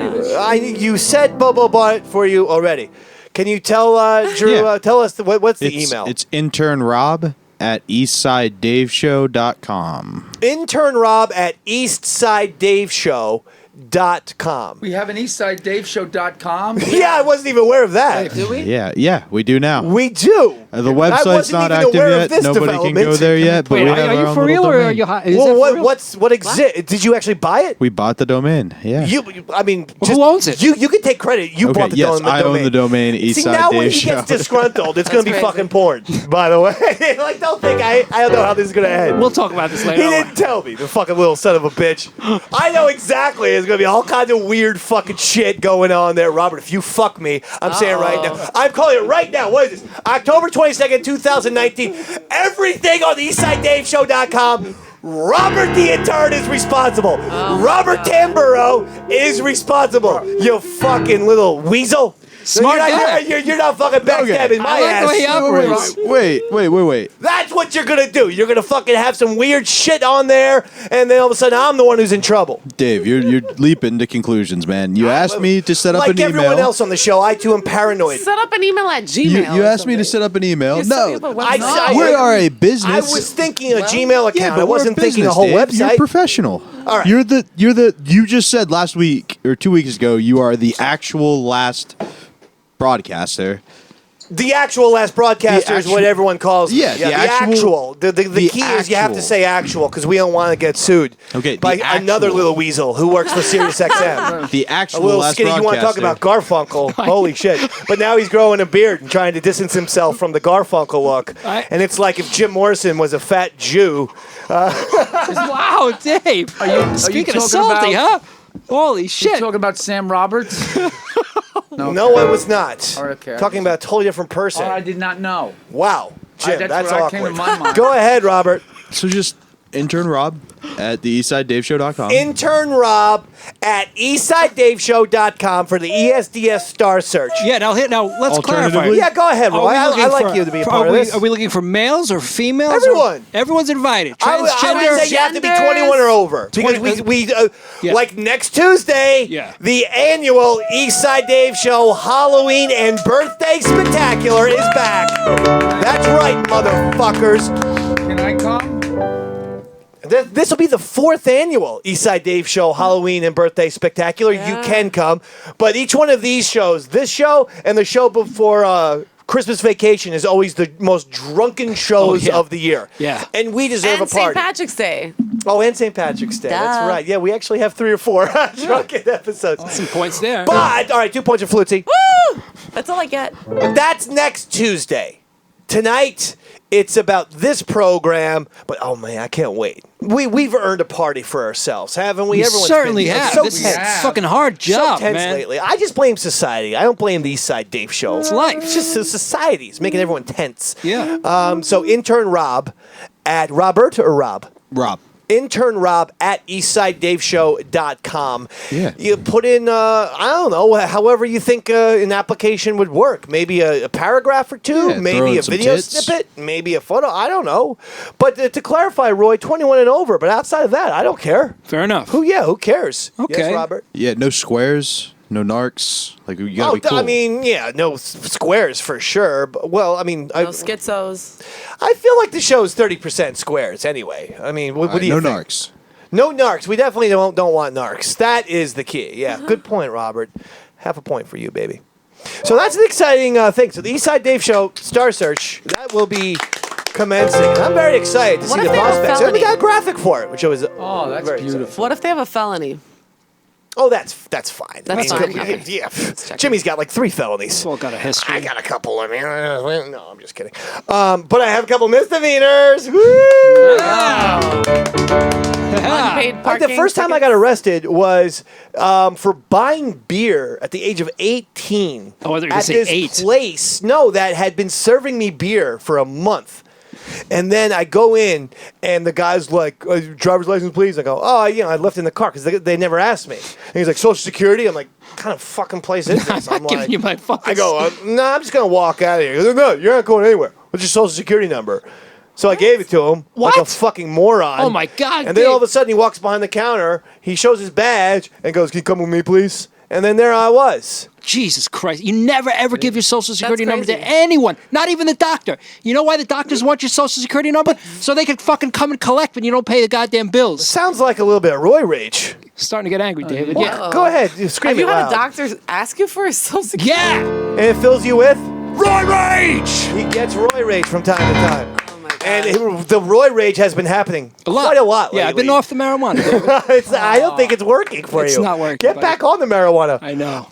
this. You said Bobo bought it for you already. Can you tell Drew? Yeah. Tell us what's the email? It's intern Rob at eastsidedaveshow.com. Intern Rob at eastsidedaveshow.com. We have an EastsideDaveShow.com. Yeah, I wasn't even aware of that. Do we? Yeah, we do now. We do. The I website's wasn't not even active aware of yet. this Nobody can development. go there yet, but Wait, we are have our you own for little real or are domain. you? Is Well, that for real? what exists? Did you actually buy it? We bought the domain. Yeah. I mean, Well, who owns it? You can take credit. You Okay, bought the yes, domain. I own the domain, See, Eastside now when Dave he Show. gets disgruntled, it's going to be That's fucking porn, by the way. Like, don't think I don't know how this is going to end. We'll talk about this He later. didn't tell me, the fucking little son of a bitch. I know exactly. There's going to be all kinds of weird fucking shit going on there. Robert, if you fuck me, I'm saying it right now. I'm calling it right now. What is this? October 22nd, 2019. Everything on the EastsideDaveShow.com. Robert the intern is responsible. Robert Tamburo is responsible. You fucking little weasel. Smart guy. You're not fucking backstabbing my I like ass. the way he operates. Wait. That's what you're gonna do. You're gonna fucking have some weird shit on there, and then all of a sudden I'm the one who's in trouble. Dave, you're leaping to conclusions, man. You asked me to set up Like an email. everyone else on the show, I too am paranoid. Set up an email at Gmail. You or asked me to something. set up an email. You set up a No, website. we are a I business. was thinking a Gmail account. Yeah, but I wasn't we're a thinking a business, whole Dave. You're website. professional. All right. You just said last week or 2 weeks ago you are the actual last broadcaster. The actual last broadcaster is what everyone calls me. Yeah, the actual. The key is you have to say actual because we don't want to get sued by another little weasel who works for Sirius XM. The actual a little last skinny. You want to talk about Garfunkel? Holy shit! But now he's growing a beard and trying to distance himself from the Garfunkel look. And it's like if Jim Morrison was a fat Jew. Wow, Dave. Speaking of salty, huh? Holy shit. You talking about Sam Roberts? No, I was not. Okay. Talking about a totally different person. I did not know. Wow, Jim, that's what awkward. came to my mind. Go ahead, Robert. So just intern Rob at the EastSideDaveShow.com. Intern Rob at EastSideDaveShow.com for the ESDS Star Search. Yeah, now let's clarify. Alternatively- Yeah, go ahead, Roy. I like you to be a part of this. Are we looking for males or females? Everyone. Everyone's invited. I would Transgender. say you have to be 21 or over because we Yeah. like next Tuesday, the annual Eastside Dave Show Halloween and Birthday Spectacular is back. That's right, motherfuckers. Can I come? This will be the 4th annual Eastside Dave Show Halloween and Birthday Spectacular. Yeah. You can come, but each one of these shows, this show and the show before Christmas Vacation, is always the most drunken shows of the year. Yeah. And we deserve And a party. St. Patrick's Day. Oh, and St. Patrick's Day. That's Duh. right. Yeah, we actually have 3 or 4 drunken episodes. Some points there. But, all right, 2 points for Flutesy. Woo! That's all I get. That's next Tuesday. Tonight, it's about this program, but oh man, I can't wait. We've earned a party for ourselves, haven't we? We Everyone's certainly been have. So This is tense. a fucking hard job, so tense man. lately. I just blame society. I don't blame the Eastside Dave Show. It's life. It's just society's making everyone tense. Yeah. So intern Rob at Robert or Rob? Rob. Intern Rob at EastsideDaveShow.com. Yeah. You put in, I don't know, however you think an application would work. Maybe a paragraph or two, Yeah, maybe throw in a some video tits. snippet, maybe a photo. I don't know. But to clarify, Roy, 21 and over. But outside of that, I don't care. Fair enough. Who cares? Okay. Yes, Robert? Yeah, no squares, no narcs. Like, you gotta be cool. I mean, yeah, no squares for sure. But, well, I mean, No schizos. I feel like the show's 30% squares anyway. I mean, what do you no think? narcs. No narcs. We definitely don't want narcs. That is the key. Yeah, good point, Robert. Half a point for you, baby. So that's an exciting thing. So the Eastside Dave Show Star Search, that will be commencing. And I'm very excited to What see if the they have a prospects. And we felony? got a graphic for it, which was Oh, that's very beautiful. exciting. What if they have a felony? Oh, that's fine. That's I mean, fine, okay. Yeah, checking. Jimmy's got like 3 felonies. All got a history. I got a couple. I mean, no, I'm just kidding. But I have a couple misdemeanors. Woo! Unpaid Like parking. the first time I got arrested was for buying beer at the age of 18 Oh, I thought you were gonna at say this 8. place. No, that had been serving me beer for a month. And then I go in, and the guy's like, driver's license, please. I go, oh, I left in the car because they never asked me. And he's like, Social Security? I'm like, what kind of fucking place is this? I'm Giving you my fucking. I go, no, I'm just going to walk out of here. He goes, no, you're not going anywhere. What's your Social Security number? So I gave it to him like a What? fucking moron. Oh, my God, And then Dave. all of a sudden he walks behind the counter, he shows his badge, and goes, can you come with me, please? And then there I was. Jesus Christ. You never ever give your social security number to crazy. anyone, not even the doctor. You know why the doctors want your social security number? So they could fucking come and collect when you don't pay the goddamn bills. Sounds like a little bit of Roy rage. Starting to get angry, David. yeah. Yeah. Go ahead, you scream Have you it had loud. a doctor ask you for a social security? Yeah. And it fills you with? Roy Rage! He gets Roy rage from time to time. Oh my God. And the Roy rage has been happening lot. quite a lot lately. Yeah, I've been off the marijuana. David. I don't think it's working for It's you. not working, Get buddy. back on the marijuana. I know.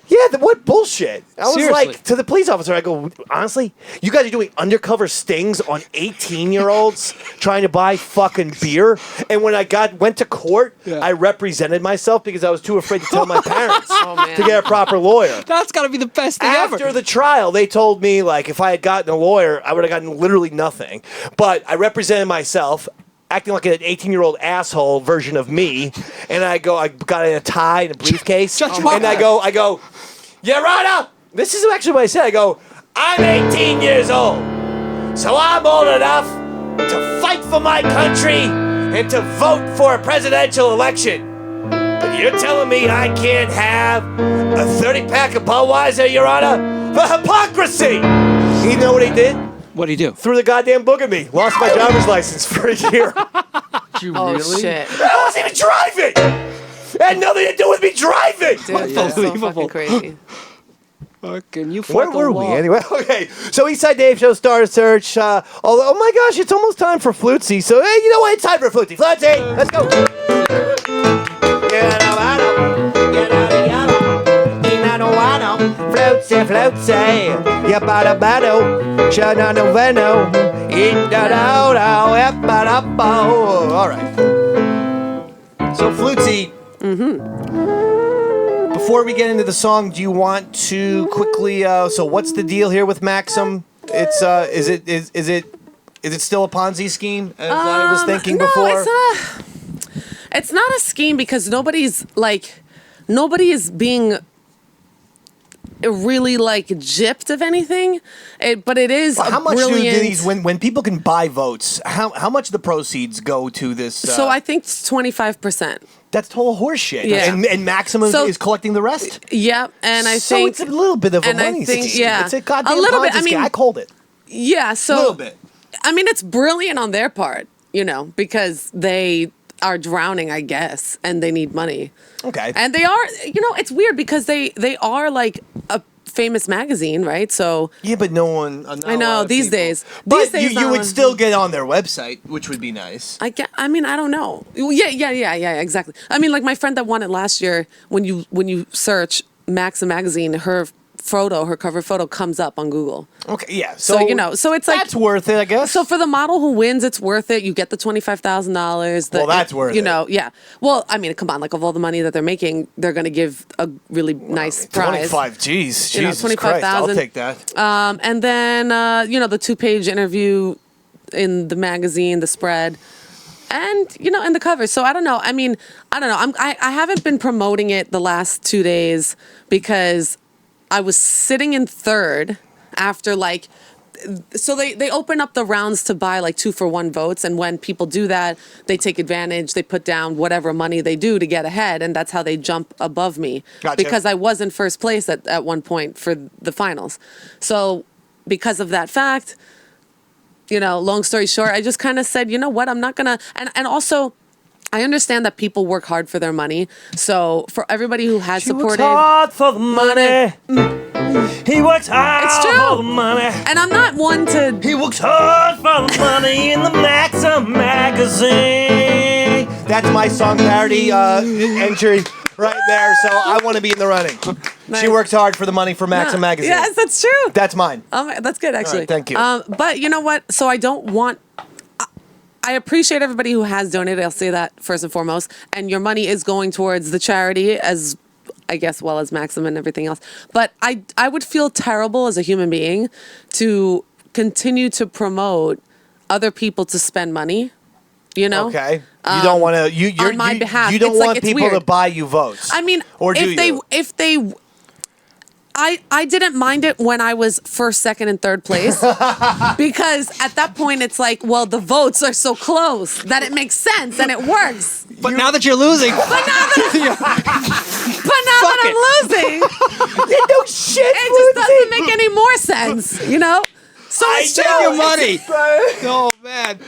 Yeah, what bullshit. I was Seriously. like, to the police officer, I go, honestly, you guys are doing undercover stings on 18-year-olds trying to buy fucking beer? And when I went to court, I represented myself because I was too afraid to tell my parents man. to get a proper lawyer. That's got to be the best thing After ever. the trial, they told me, like, if I had gotten a lawyer, I would have gotten literally nothing. But I represented myself, acting like an 18-year-old asshole version of me, and I got in a tie and a briefcase, Shut your and mouth. I go, Your Honor, this is actually what I said. I go, I'm 18 years old, so I'm old enough to fight for my country and to vote for a presidential election. But you're telling me I can't have a 30-pack of Budweiser, Your Honor? For hypocrisy! You know what he did? What do you do? Threw the goddamn book at me. Lost my driver's license for a year. Did you Oh really? shit. I wasn't even driving. It had nothing to do with me driving. Dude, that's so fucking crazy. Fucking you Where fucking were we wall. anyway? Okay, so Eastside Dave Show Star Search. Oh my gosh, it's almost time for Flutesy. So hey, you know what? It's time for Flutesy. Flutesy, let's go. Flutesy, Flutesy, yabada bado, shanano veno, all right. So Flutesy. Before we get into the song, do you want to quickly? So, what's the deal here with Maxim? It's is it still a Ponzi scheme as I was thinking no, before? It's not a scheme because nobody is being really like gypped of anything. But it is How a much brilliant. do these when people can buy votes? How much of the proceeds go to this? So I think it's 25%. That's total horseshit. Yeah. And Maxim is collecting the rest. Yeah, and I So think it's a little bit of a and I money think, scheme. yeah, It's a goddamn a little Ponzi bit. I scheme. mean, I called it. yeah. So A little bit. I mean, it's brilliant on their part, because they are drowning, I guess, and they need money. Okay. And they are, it's weird because they are like a famous magazine, right? So Yeah, but no one. Not I a know, lot of these people. days- But these days you not a would lot- still get on their website, which would be nice. I mean, I don't know. Yeah, exactly. I mean, like my friend that won it last year, when you search Maxim magazine, her cover photo comes up on Google. Okay, yeah. So, so it's like that's worth it, I guess. So for the model who wins, it's worth it. You get the $25,000. Well, that's worth it. Yeah. Well, I mean, come on, like of all the money that they're making, they're going to give a really nice prize. 25, geez, You know, Jesus Christ, I'll 25,000. take that. And then the 2-page interview in the magazine, the spread, and and the cover. So I don't know. I mean, I don't know. I haven't been promoting it the last 2 days because I was sitting in third after so they open up the rounds to buy 2-for-1 votes, and when people do that, they take advantage. They put down whatever money they do to get ahead, and that's how they jump above me. Gotcha. Because I was in first place at one point for the finals. So because of that fact, long story short, I just kind of said, you know what, I'm not gonna, and also, I understand that people work hard for their money. So for everybody who has supported, hard for the money. He works hard It's true. for the money. and I'm not one to. He works hard for the money in the Maxim magazine. That's my song parody entry right there. So I want to be in the running. Nice. She works hard for the money for Maxim magazine. Yes, that's true. That's mine. That's good actually. thank you. But you know what? So I don't want. I appreciate everybody who has donated. I'll say that first and foremost. And your money is going towards the charity as, I guess, well as Maxim and everything else. But I would feel terrible as a human being to continue to promote other people to spend money. Okay. You don't want to. You're on my behalf. You don't It's want it's people weird. to buy you votes. I mean, or do if they. I didn't mind it when I was first, second, and third place because at that point it's like, well, the votes are so close that it makes sense and it works. But now that you're losing, But now that I'm losing, no shit. it just doesn't make any more sense, So it's I true. know. your money. Oh man.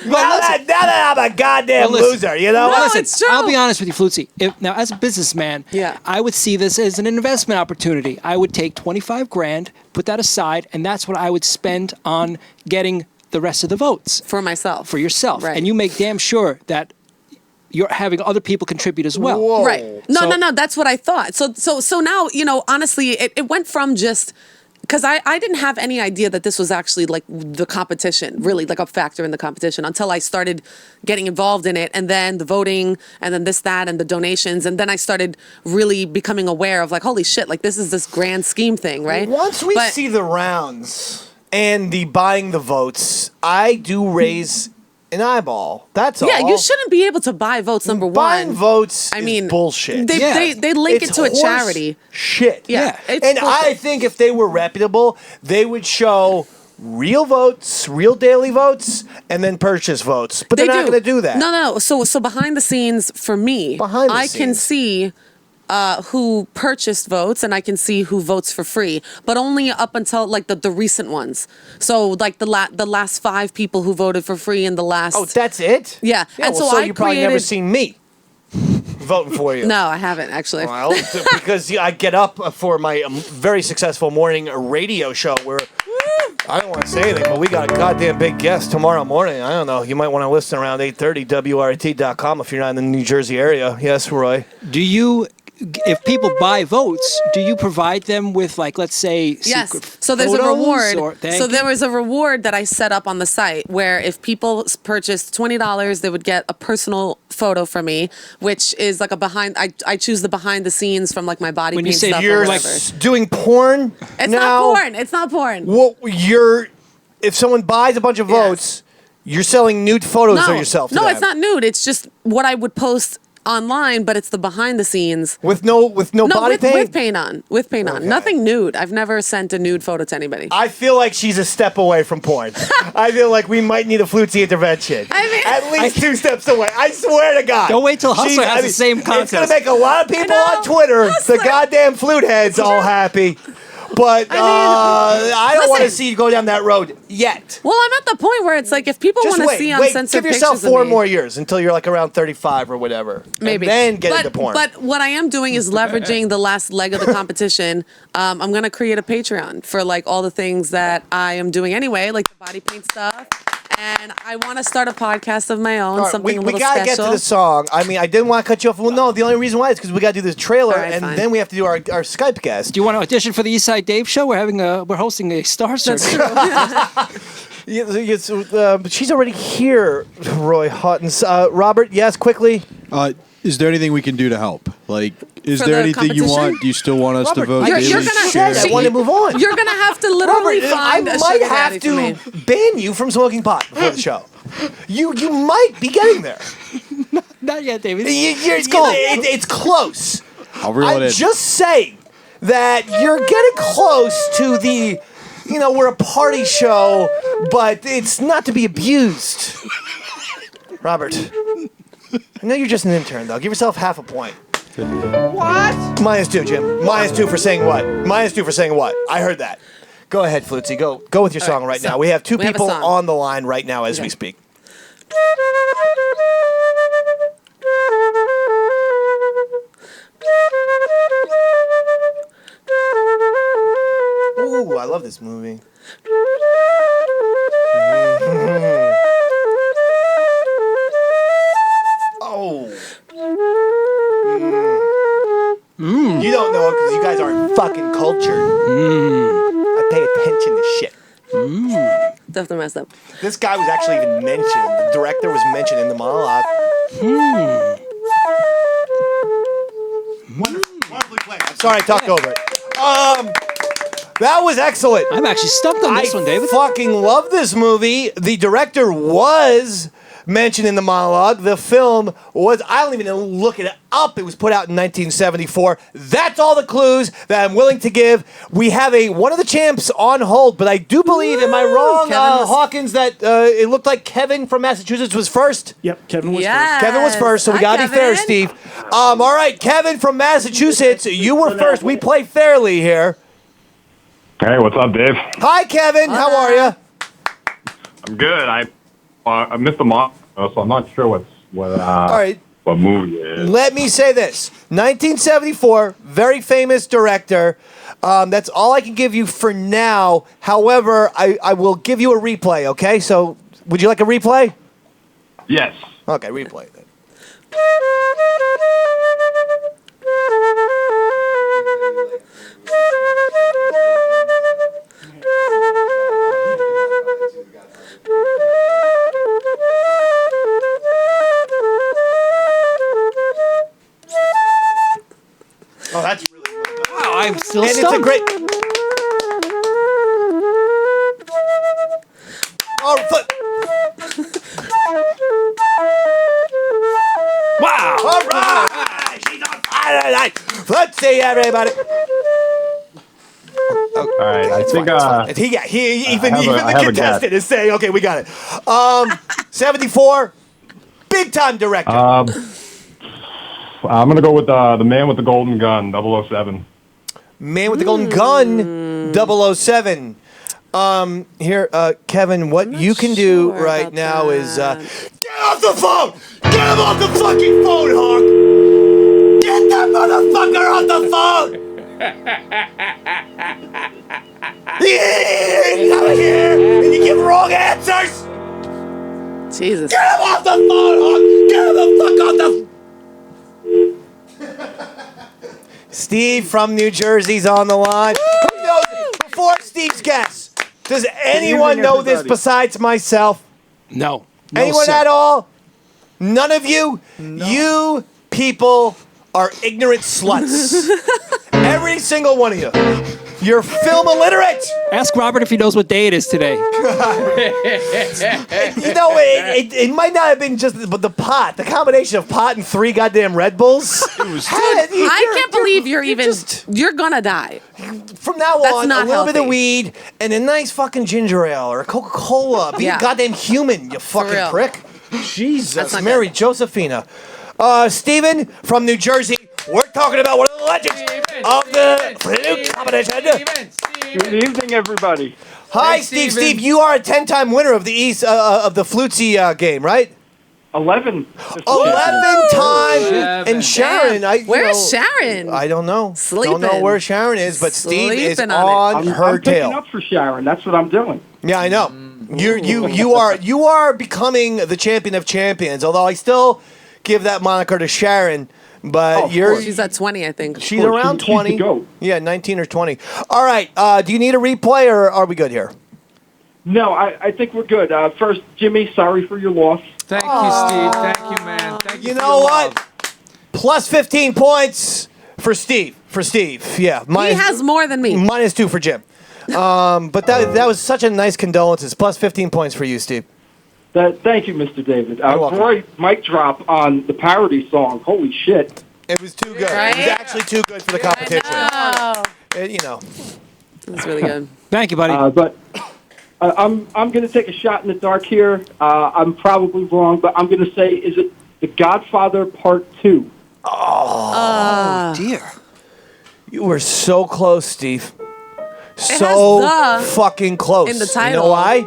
Now that I'm a goddamn Well, listen. loser, you know. No, Listen, it's true. I'll be honest with you, Flutesy. Now, as a businessman, Yeah. I would see this as an investment opportunity. I would take 25 grand, put that aside, and that's what I would spend on getting the rest of the votes For myself. for yourself. Right. And you make damn sure that you're having other people contribute as well. Whoa. Right. No, So- no. That's what I thought. So now, honestly, it went from just because I didn't have any idea that this was actually like the competition, really like a factor in the competition until I started getting involved in it, and then the voting, and then that, and the donations, and then I started really becoming aware of like, holy shit, like this is this grand scheme thing, right? Once we But- see the rounds and the buying the votes, I do raise an eyeball. That's all. Yeah, you shouldn't be able to buy votes. Number Buying one, votes I is mean, bullshit. They Yeah. they link It's it to a horse charity. Shit. Yeah, it's and I bullshit. think if they were reputable, they would show real votes, real daily votes, and then purchase votes. But they're not going to do that. No. So behind the scenes for me, Behind the I can scenes. see who purchased votes, and I can see who votes for free, but only up until like the recent ones. So like the last 5 people who voted for free in the last. Oh, that's it? Yeah. Yeah, And well, so I you probably never created- seen me voting for you. No, I haven't actually. Well, because I get up for my very successful morning radio show where I don't want to say anything, but we got a goddamn big guest tomorrow morning. I don't know. You might want to listen around 8:30 WRT.com if you're not in the New Jersey area. Yes, Roy. Do you, if people buy votes, do you provide them with, like, let's say, Yes. secret So there's a photos reward. or- thank So you. there was a reward that I set up on the site where if people purchased $20, they would get a personal photo from me, which is like a behind. I choose the behind the scenes from like my body When you paint say stuff or You're whatever. doing porn It's now? not porn. It's not porn. Well, if someone buys a bunch of votes, you're selling nude photos of yourself to No, them. it's not nude. It's just what I would post online, but it's the behind the scenes. With no body paint? With paint on. With paint on. Nothing nude. I've never sent a nude photo to anybody. I feel like she's a step away from porn. I feel like we might need a Flutesy intervention. I mean- At least 2 steps away. I swear to God. Don't wait till Hustler She's- has the same It's going contest. to make a lot of people I know. on Twitter, Hustler. the goddamn flute heads, all happy. But I don't want to listen. see you go down that road yet. Well, I'm at the point where it's like if people Just want to wait. see Wait, uncensored give yourself pictures of 4 me- more years until you're like around 35 or whatever. Maybe. And then get but, into porn. But what I am doing is leveraging the last leg of the competition. I'm going to create a Patreon for like all the things that I am doing anyway, like the body paint stuff. And I want to start a podcast of my own, All right, something a we little gotta special. get to the song. I mean, I didn't want to cut you off. Well, no, the only reason why is because we got to do this trailer, All right, and fine. then we have to do our Skype guest. Do you want to audition for the Eastside Dave show? We're hosting a Star Search. But she's already here, Roy Huttons. Robert, yes, quickly. Is there anything we can do to help? Like, is For there the anything you competition? want? Do you still want us to Robert, vote? You're daily? gonna- said I she- want to move on. You're going to have to literally Robert, I find a might sugar have daddy for to me. ban you from smoking pot before the show. You might be getting there. Not yet, David. It's close. I'll reel it I'm in. just saying that you're getting close to the, we're a party show, but it's not to be abused. Robert, I know you're just an intern, though. Give yourself half a point. What? -2, Jim. -2 for saying what? -2 for saying what? I heard that. Go ahead, Flutesy. Go with your song right now. We have two we have a people song. on the line right now as we speak. Ooh, I love this movie. Oh. You don't know because you guys aren't fucking cultured. I pay attention to shit. Definitely messed up. This guy was actually even mentioned. The director was mentioned in the monologue. Wonderfully played. I'm sorry I talked over it. That was excellent. I'm actually stumped on this one, David. Fucking love this movie. The director was mentioned in the monologue. The film was, I don't even look it up. It was put out in 1974. That's all the clues that I'm willing to give. We have one of the champs on hold, but I do believe, am I wrong, Kevin was- Hawkins, that it looked like Kevin from Massachusetts was first? Yep, Kevin was Yes. Kevin was first, so we Hi, gotta be fair, Kevin. Steve. All right, Kevin from Massachusetts, you were first. We play fairly here. Hey, what's up, Dave? Hi, Kevin. How are you? I'm good. I missed the mock, so I'm not sure what right. what movie it is. Let me say this. 1974, very famous director. That's all I can give you for now. However, I will give you a replay, okay? So, would you like a replay? Yes. Okay, replay then. Oh, that's really good. Wow, I'm still And it's a stumped. great. Oh, Wow. all right, she's on fire tonight. Let's see everybody. All right. I think Even I the have a contestant is saying, "Okay, we got it." 74, big time director. I'm gonna go with the man with the golden gun, 007. Man with the golden gun, 007. Here, Kevin, what you can do sure right about now is that. get off the phone. Get him off the fucking phone, Hawk. motherfucker off the phone! He's out here and you give wrong answers! Jesus. Get him off the phone, Hawk! Get him the fuck off the... Steve from New Jersey's on the line. Who knows it? Before Steve's guess, does anyone know this besides myself? No. Anyone at all? None of you? No. You people are ignorant sluts. Every single one of you. You're film illiterate. Ask Robert if he knows what day it is today. You know, it might not have been just the pot, the combination of pot and 3 goddamn Red Bulls. I can't believe you're gonna die. From now That's on, not a little bit of healthy. weed and a nice fucking ginger ale or a Coca-Cola. Be a goddamn human, you fucking real. prick. Jesus, That's not Mary good. Josephina. Steven from New Jersey. We're talking about one of the legends of the flute competition. Good evening, everybody. Hi, Hey, Steve. Steven. Steve, you are a 10-time winner of the Flutesy game, right? 11. 11 times. Seven. And Sharon, Where's Sharon? I don't know. Don't Sleeping. know where Sharon is, but Steve is Sleeping on on it. her I'm picking tail. up for Sharon. That's what I'm doing. Yeah, I know. You are becoming the champion of champions. Although I still give that moniker to Sharon, but of you're course. She's at 20, I think. she's course, around she's the 20. GOAT. Yeah, 19 or 20. All right. Do you need a replay or are we good here? No, I think we're good. First, Jimmy, sorry for your loss. Thank you, Steve. Thank you, man. Thank you. You for know your what? love. Plus 15 points for Steve. Yeah. He has more than me. Minus 2 for Jim. But that was such a nice condolences. Plus 15 points for you, Steve. Thank you, Mr. David. welcome. Roy, mic drop on the parody song. Holy shit. It was too good. It Right? was actually too good for the competition. Oh, You know. that's really good. Thank you, buddy. But I'm going to take a shot in the dark here. I'm probably wrong, but I'm going to say, is it The Godfather Part 2? Oh, dear. You were so close, Steve. has So the fucking close. in the You title. know why?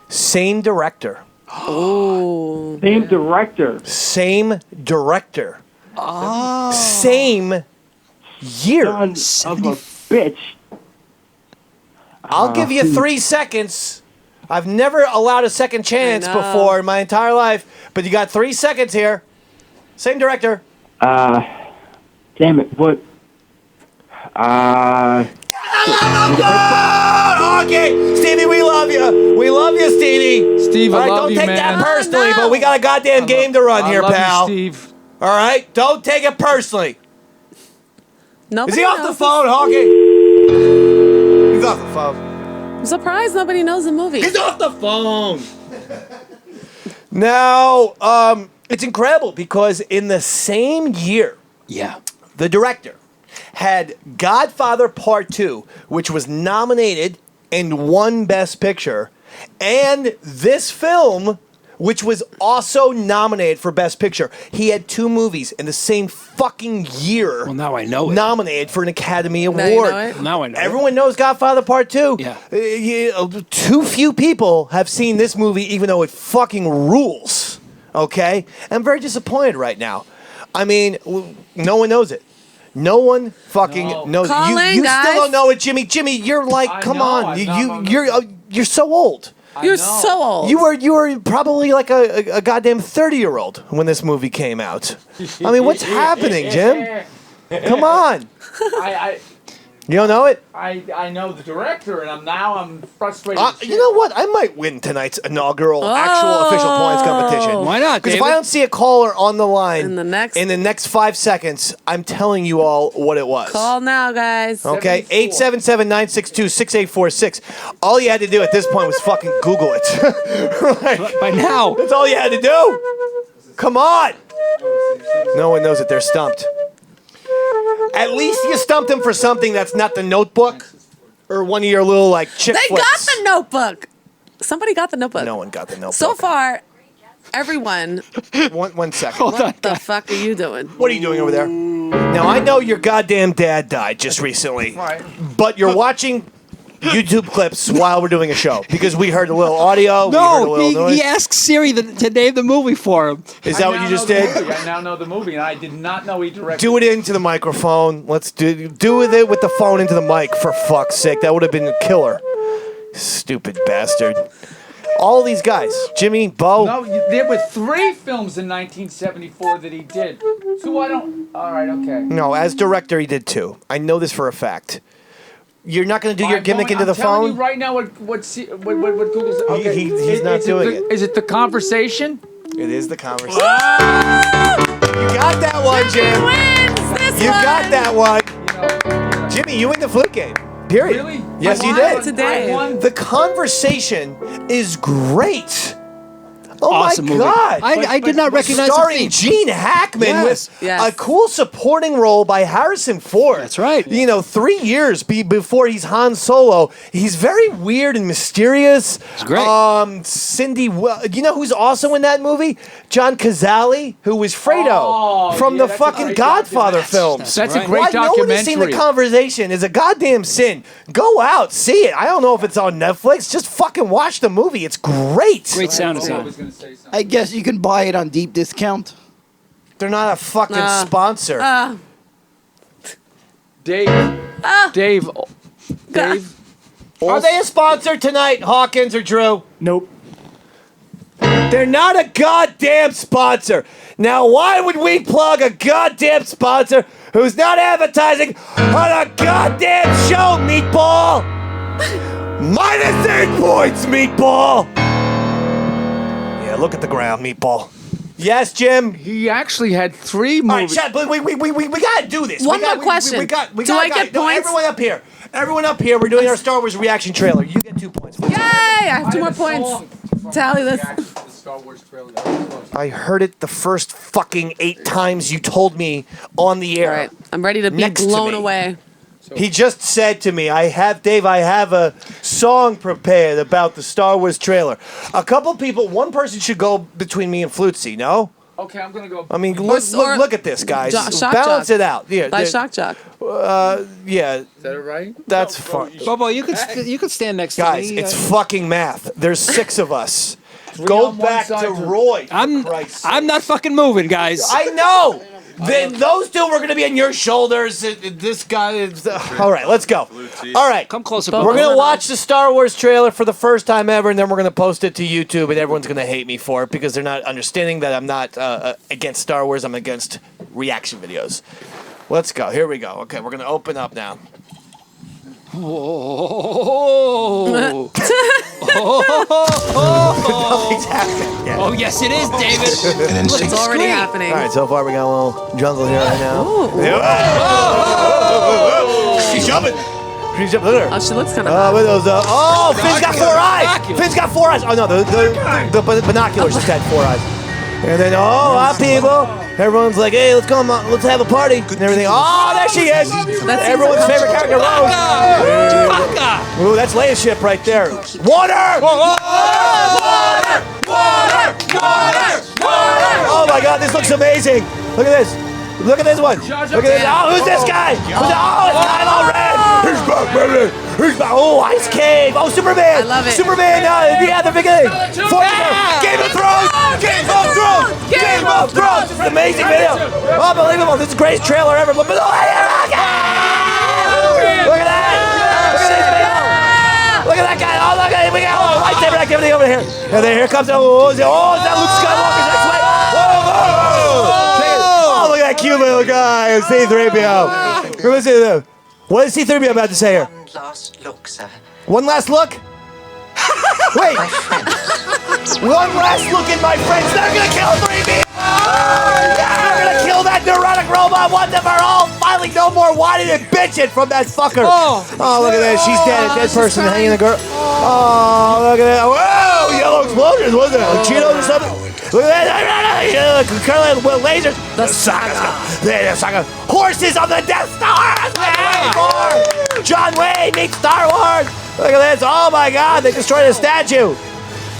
Same director. Oh. Same director. Same director. Oh. Same year. Son of a bitch. I'll give you 3 seconds. I've never allowed a second chance I know. before in my entire life, but you got 3 seconds here. Same director. Damn it. What? Okay, Stevie, we love you. We love you, Stevie. Steve, All I right, love don't you, take man. that personally, Oh, no. but we got a goddamn game to run here, I love pal. you, Steve. All right, don't take it personally. Nobody Is he off the knows. phone, Hawking? He's off the phone. I'm surprised nobody knows the movie. He's off the phone. Now, it's incredible because in the same year, Yeah. the director had Godfather Part 2, which was nominated and won Best Picture, and this film, which was also nominated for Best Picture. He had 2 movies in the same fucking year. Well, now I know it. Nominated for an Academy Award. Now you know it? Now I know it. Everyone knows Godfather Part 2. Yeah. Too few people have seen this movie, even though it fucking rules. Okay? I'm very disappointed right now. I mean, no one knows it. No one fucking knows Call it. in, You guys. still don't know it, Jimmy. Jimmy, you're like, I come know, on. I know, You're so old. You're so old. You were probably like a goddamn 30-year-old when this movie came out. I mean, what's happening, Jim? Come on. You don't know it? I know the director, and I'm frustrated. You know what? I might win tonight's inaugural actual official points competition. Why not, Because if David? I don't see a caller on the line In the next- 5 seconds, I'm telling you all what it was. Call now, guys. Okay, 74. 877-962-6846. All you had to do at this point was fucking Google it. Like, By now. that's all you had to do. Come on. No one knows that they're stumped. At least you stumped him for something that's not the Notebook or one of your little like chick They flicks. got the Notebook. Somebody got the Notebook. No one got the Notebook. So far, everyone. One second. Hold on. What the fuck are you doing? What are you doing over there? Now I know your goddamn dad died just recently, Right. but you're watching YouTube clips while we're doing a show because we heard a little audio. we heard a little No, noise. he asked Siri to name the movie for him. Is that what you just did? I now know the movie, and I did not know he directed. Do it into the microphone. Let's do with it with the phone into the mic, for fuck's sake. That would have been a killer. Stupid bastard. All these guys, Jimmy, Bo. No, there were 3 films in 1974 that he did. So I don't. All right, okay. No, as director, he did 2. I know this for a fact. You're not going to do your gimmick into the I'm telling phone? you right now what Google's. Okay. He's not doing it. Is it the conversation? It is the conversation. You got that one, Jim. You got that one. Jimmy, you win the flute game. Period. Really? Yes, I you won did. today. I won. The conversation is great. Oh Awesome my movie. God! I did not recognize the Starring theme. Gene Hackman Yes. with Yes. a cool supporting role by Harrison Ford. That's right. You know, 3 years before he's Han Solo, he's very weird and mysterious. It's great. Cindy, you know who's also in that movie? John Cazale, who was Fredo Oh, from yeah, the that's a fucking great Godfather documentary. films. That's a right. great Why documentary. noticing the conversation is a goddamn sin. Go out, see it. I don't know if it's on Netflix. Just fucking watch the movie. It's great. Great sound I design. was gonna say something. I guess you can buy it on deep discount. They're not a fucking sponsor. Dave. Dave. Are they a sponsor tonight, Hawkins or Drew? Nope. They're not a goddamn sponsor. Now, why would we plug a goddamn sponsor who's not advertising on a goddamn show, Meatball? -8 points, Meatball. Yeah, look at the ground, Meatball. Yes, Jim. He actually had 3 All right, movies. chat, but we gotta do this. One We got- more question. We Do got I get no, points? Everyone up here. Everyone up here. We're doing our Star Wars reaction trailer. You get 2 points. Yay! I have 2 more points. Tally this. The Star Wars trailer. That was close. I heard it the first fucking 8 times you told me on the air. All right, I'm ready to be Next to blown me. away. He just said to me, I have a song prepared about the Star Wars trailer. A couple people, one person should go between me and Flutesy, no? Okay, I'm gonna go. I mean, Or- look at this, guys. Shock Balance jock. it out. Yeah, By Shock Jock. yeah, Is that right? that's fine. Bobo, you could stand next Guys, to me. it's fucking math. There's 6 of us. 3 Go on one back side to to- Roy. For I'm Christ's sake. not fucking moving, guys. I know. Then those 2 were going to be on your shoulders. This guy is. All right, let's go. All right. Come closer. Bobo. We're Bobo. going to watch the Star Wars trailer for the first time ever, and then we're going to post it to YouTube, and everyone's going to hate me for it because they're not understanding that I'm not against Star Wars. I'm against reaction videos. Let's go. Here we go. Okay, we're going to open up now. Oh. Nothing's happening yet. Oh, yes, it is, David. It's already happening. All right, so far we got a little jungle here right now. Ooh. She's jumping. She's jumping. Look at her. Oh, she looks kind of With those, Finn's got 4 eyes. Binoculars. Finn's got 4 eyes. Oh no, the binoculars just had 4 eyes. And then hi people. Everyone's like, hey, let's go, let's have a party and everything. Oh, there she is. Everyone's favorite character, Rose. Ooh, that's Leia's ship right there. Water! Water! Oh my God, this looks amazing. Look at this. Look at this one. Look at this. Oh, who's this guy? Oh, it's Kylo Ren. He's back, baby. He's back. Oh, Ice Cave. Oh, Superman. I love it. Superman. Yeah, the beginning. Game of Thrones. Game of Thrones. Game of Thrones. This is an amazing video. Unbelievable. This is the greatest trailer ever. Look at that. Look at this. Look at that guy. Oh, look at it. We got lightsaber activity over here. And then here comes, is that Luke Skywalker's X-Wing? Oh, look at that cute little guy. It's C-3PO. Listen to them. What is C-3PO about to say here? One last look, sir. One last look? Wait. One last look at my friends. They're going to kill 3PO. They're going to kill that neurotic robot once and for all. Finally, no more whining and bitching from that fucker. Oh, look at that. She's dead. A dead person hanging the girl. Oh, look at that. Whoa, yellow explosions. What is that? Like Cheetos or something? Look at that. Curling with lasers. The saga. The saga. Horses on the Death Star. John Wayne meets Star Wars. Look at this. Oh, my God. They destroyed a statue.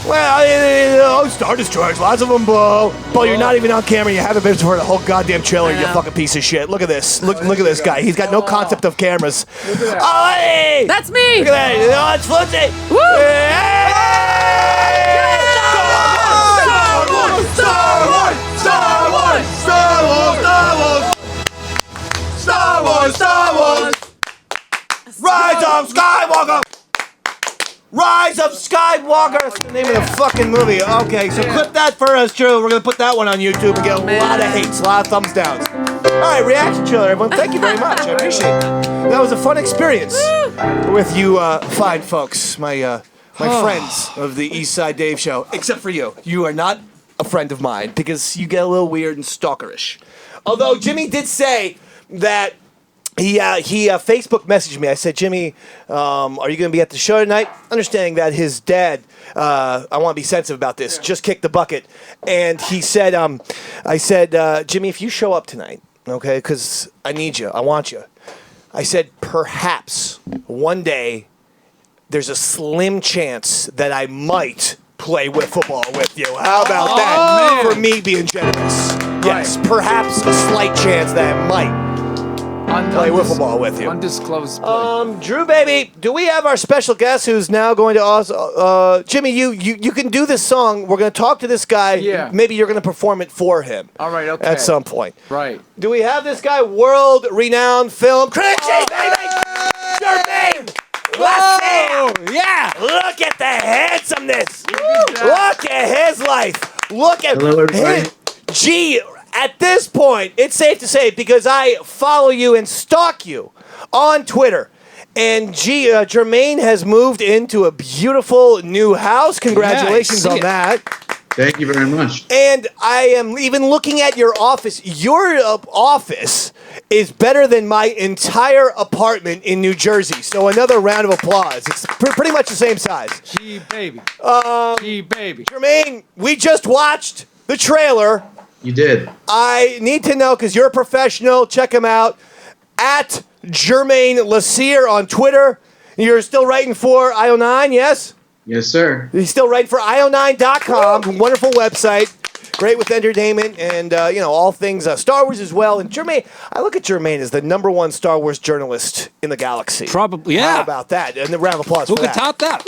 Well, Star Destroyers, lots of them blow. But you're not even on camera. You haven't been for the whole goddamn trailer. You fucking piece of shit. Look at this. Look at this guy. He's got no concept of cameras. Oh, hey! That's me. Look at that. Oh, it's Flutesy. Woo! Hey! Star Wars! Rise of Skywalker! Rise of Skywalker! That's the name of the fucking movie. Okay, so clip that for us, Drew. We're gonna put that one on YouTube and get a lot of hates, a lot of thumbs downs. All right, reaction trailer, everyone. Thank you very much. I appreciate it. That was a fun experience with you fine folks, my friends of the East Side Dave Show. Except for you. You are not a friend of mine because you get a little weird and stalkerish. Although Jimmy did say that he Facebook messaged me. I said, Jimmy, are you going to be at the show tonight? Understanding that his dad, I want to be sensitive about this, just kicked the bucket. And he said, I said, Jimmy, if you show up tonight, okay, because I need you, I want you. I said, perhaps one day there's a slim chance that I might play with football with you. How about that? For me being generous. Yes, perhaps a slight chance that I might play wiffle ball with you. Undisclosed play. Drew, baby, do we have our special guest who's now going to also... Jimmy, you can do this song. We're going to talk to this guy. Yeah. Maybe you're going to perform it for him. All right, okay. At some point. Right. Do we have this guy, world-renowned film critic, baby? Jermaine! Yeah. Look at the handsomeness. Look at his life. Look at his... Gee, at this point, it's safe to say, because I follow you and stalk you on Twitter, and Jermaine has moved into a beautiful new house. Congratulations on that. Thank you very much. And I am even looking at your office. Your office is better than my entire apartment in New Jersey. So another round of applause. It's pretty much the same size. Gee, baby. Gee, baby. Jermaine, we just watched the trailer. You did. I need to know, because you're a professional, check him out, at Jermaine Lassier on Twitter. You're still writing for IO9, yes? Yes, sir. He's still writing for IO9.com, wonderful website, great with entertainment and, all things Star Wars as well. And Jermaine, I look at Jermaine as the #1 Star Wars journalist in the galaxy. Probably, yeah. How about that? And a round of applause Who for could that. top that?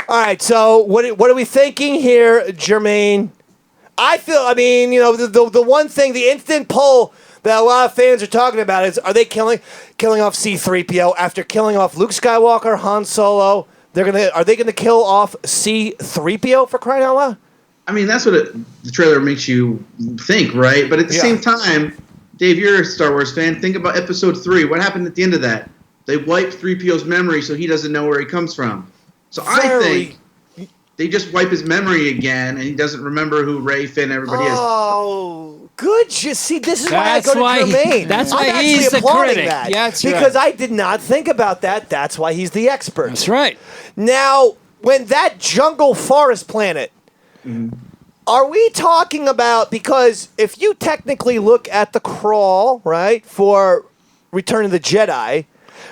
All right, so what are we thinking here, Jermaine? I feel, the one thing, the instant poll that a lot of fans are talking about is, are they killing off C-3PO after killing off Luke Skywalker, Han Solo? Are they gonna kill off C-3PO, for crying out loud? I mean, that's what the trailer makes you think, right? But at the same time, Dave, you're a Star Wars fan. Think about Episode 3. What happened at the end of that? They wiped 3PO's memory so he doesn't know where he comes from. So I think they just wipe his memory again, and he doesn't remember who Rey, Finn, everybody is. Oh, good. See, this is why I That's go why to Jermaine. that's why I'm he's actually the applauding critic. that. Yeah, that's because right. I did not think about that. That's why he's the expert. That's right. Now, when that jungle forest planet, are we talking about, because if you technically look at the crawl, right, for Return of the Jedi,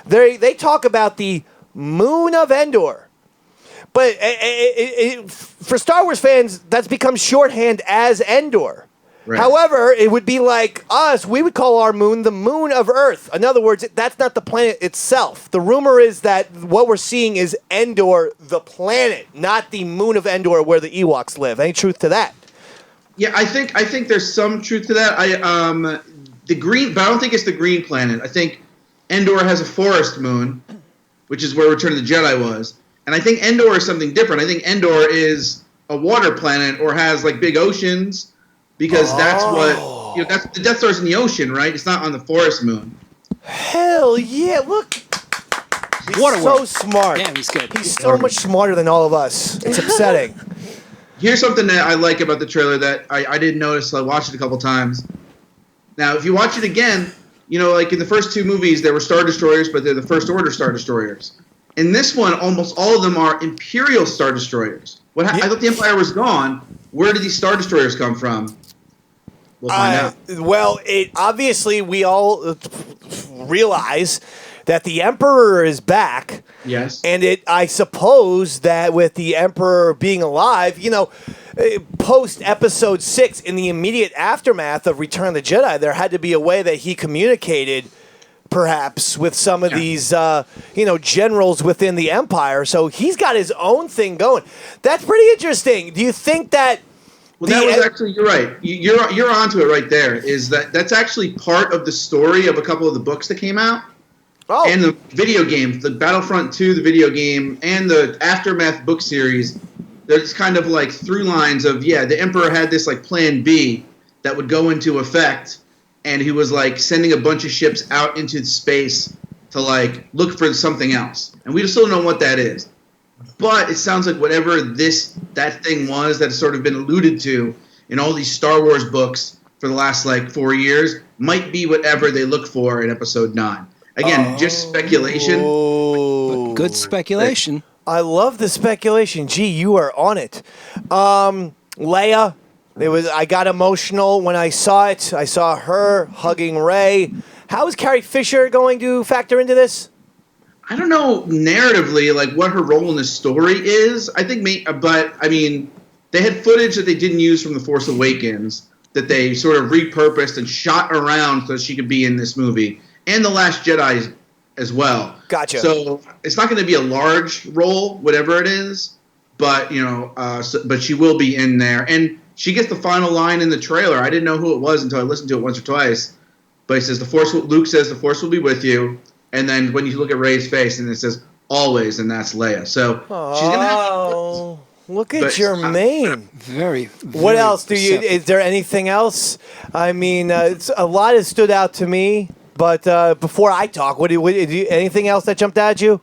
they talk about the moon of Endor. But for Star Wars fans, that's become shorthand as Endor. Right. However, it would be like us, we would call our moon the moon of Earth. In other words, that's not the planet itself. The rumor is that what we're seeing is Endor, the planet, not the moon of Endor where the Ewoks live. Any truth to that? Yeah, I think there's some truth to that. The green, but I don't think it's the green planet. I think Endor has a forest moon, which is where Return of the Jedi was. And I think Endor is something different. I think Endor is a water planet or has like big oceans, because that's what that's the Death Star's in the ocean, right? It's not on the forest moon. Hell yeah! Look, he's so smart. Yeah, he's good. He's so much smarter than all of us. It's upsetting. Here's something that I like about the trailer that I didn't notice. So I watched it a couple times. Now, if you watch it again, like in the first two movies, there were Star Destroyers, but they're the First Order Star Destroyers. In this one, almost all of them are Imperial Star Destroyers. I thought the Empire was gone. Where did these Star Destroyers come from? We'll find out. Well, obviously we all realize that the Emperor is back. Yes. And I suppose that with the Emperor being alive, post episode 6, in the immediate aftermath of Return of the Jedi, there had to be a way that he communicated perhaps with some of these, generals within the Empire. So he's got his own thing going. That's pretty interesting. Do you think that... Well, that was actually, you're right. You're onto it right there, is that's actually part of the story of a couple of the books that came out. Oh. And the video games, the Battlefront 2, the video game, and the Aftermath book series. There's kind of like through lines of, the Emperor had this like plan B that would go into effect, and he was like sending a bunch of ships out into space to like look for something else. And we still don't know what that is. But it sounds like whatever that thing was that's sort of been alluded to in all these Star Wars books for the last like 4 years might be whatever they look for in Episode 9. Again, just speculation. Oh. Good speculation. I love the speculation. Gee, you are on it. Leia, I got emotional when I saw it. I saw her hugging Rey. How is Carrie Fisher going to factor into this? I don't know narratively like what her role in the story is. I think, but I mean, they had footage that they didn't use from The Force Awakens that they sort of repurposed and shot around so she could be in this movie, and The Last Jedi as well. Gotcha. So it's not going to be a large role, whatever it is, but but she will be in there, and she gets the final line in the trailer. I didn't know who it was until I listened to it once or twice, but it says Luke says the Force will be with you. And then when you look at Rey's face, and it says always, and that's Leia. So she's gonna have. Look at Jermaine. Very. What else do you? Is there anything else? I mean, a lot has stood out to me. But before I talk, anything else that jumped at you?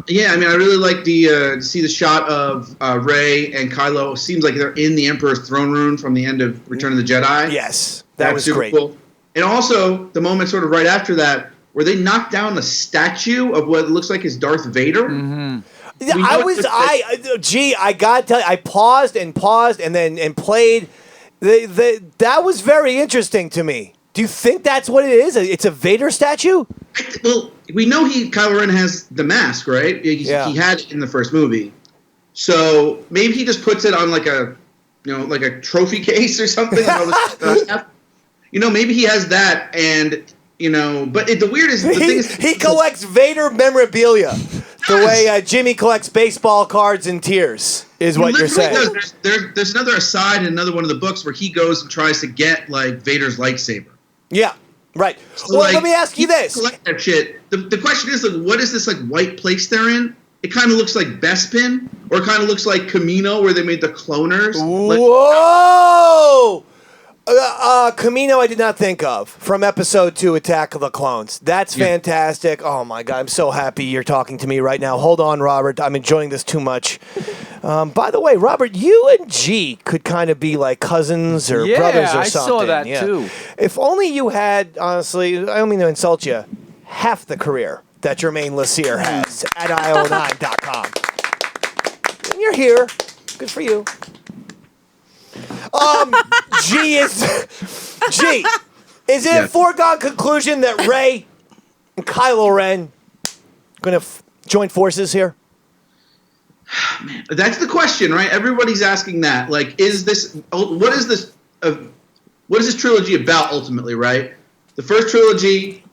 Yeah, I mean, I really like to see the shot of Rey and Kylo. It seems like they're in the Emperor's throne room from the end of Return of the Jedi. Yes, that was super great. Cool. And also the moment sort of right after that, where they knocked down the statue of what looks like is Darth Vader. Mm-hmm. I got to tell you, I paused and played. That was very interesting to me. Do you think that's what it is? It's a Vader statue? Well, we know Kylo Ren has the mask, right? He had it in the first movie. So maybe he just puts it on like a trophy case or something. Maybe he has that, and but the weird is the thing is he collects Vader memorabilia the way Jimmy collects baseball cards and tears. Is what you're saying? There's another aside in another one of the books where he goes and tries to get like Vader's lightsaber. Yeah, right. So, well, let me ask you this: collect that shit. The question is like, what is this like white place they're in? It kind of looks like Bespin, or it kind of looks like Camino, where they made the cloners. Whoa! Camino I did not think of from episode 2, Attack of the Clones. That's fantastic. Oh my God, I'm so happy you're talking to me right now. Hold on, Robert. I'm enjoying this too much. By the way, Robert, you and G could kind of be like cousins or brothers or something. I saw that too. If only you had, honestly, I don't mean to insult you, half the career that Jermaine Lassier has at io9.com. And you're here. Good for you. Is it a foregone conclusion that Rey and Kylo Ren going to join forces here? Man, that's the question, right? Everybody's asking that. Like, what is this trilogy about ultimately, right? The first trilogy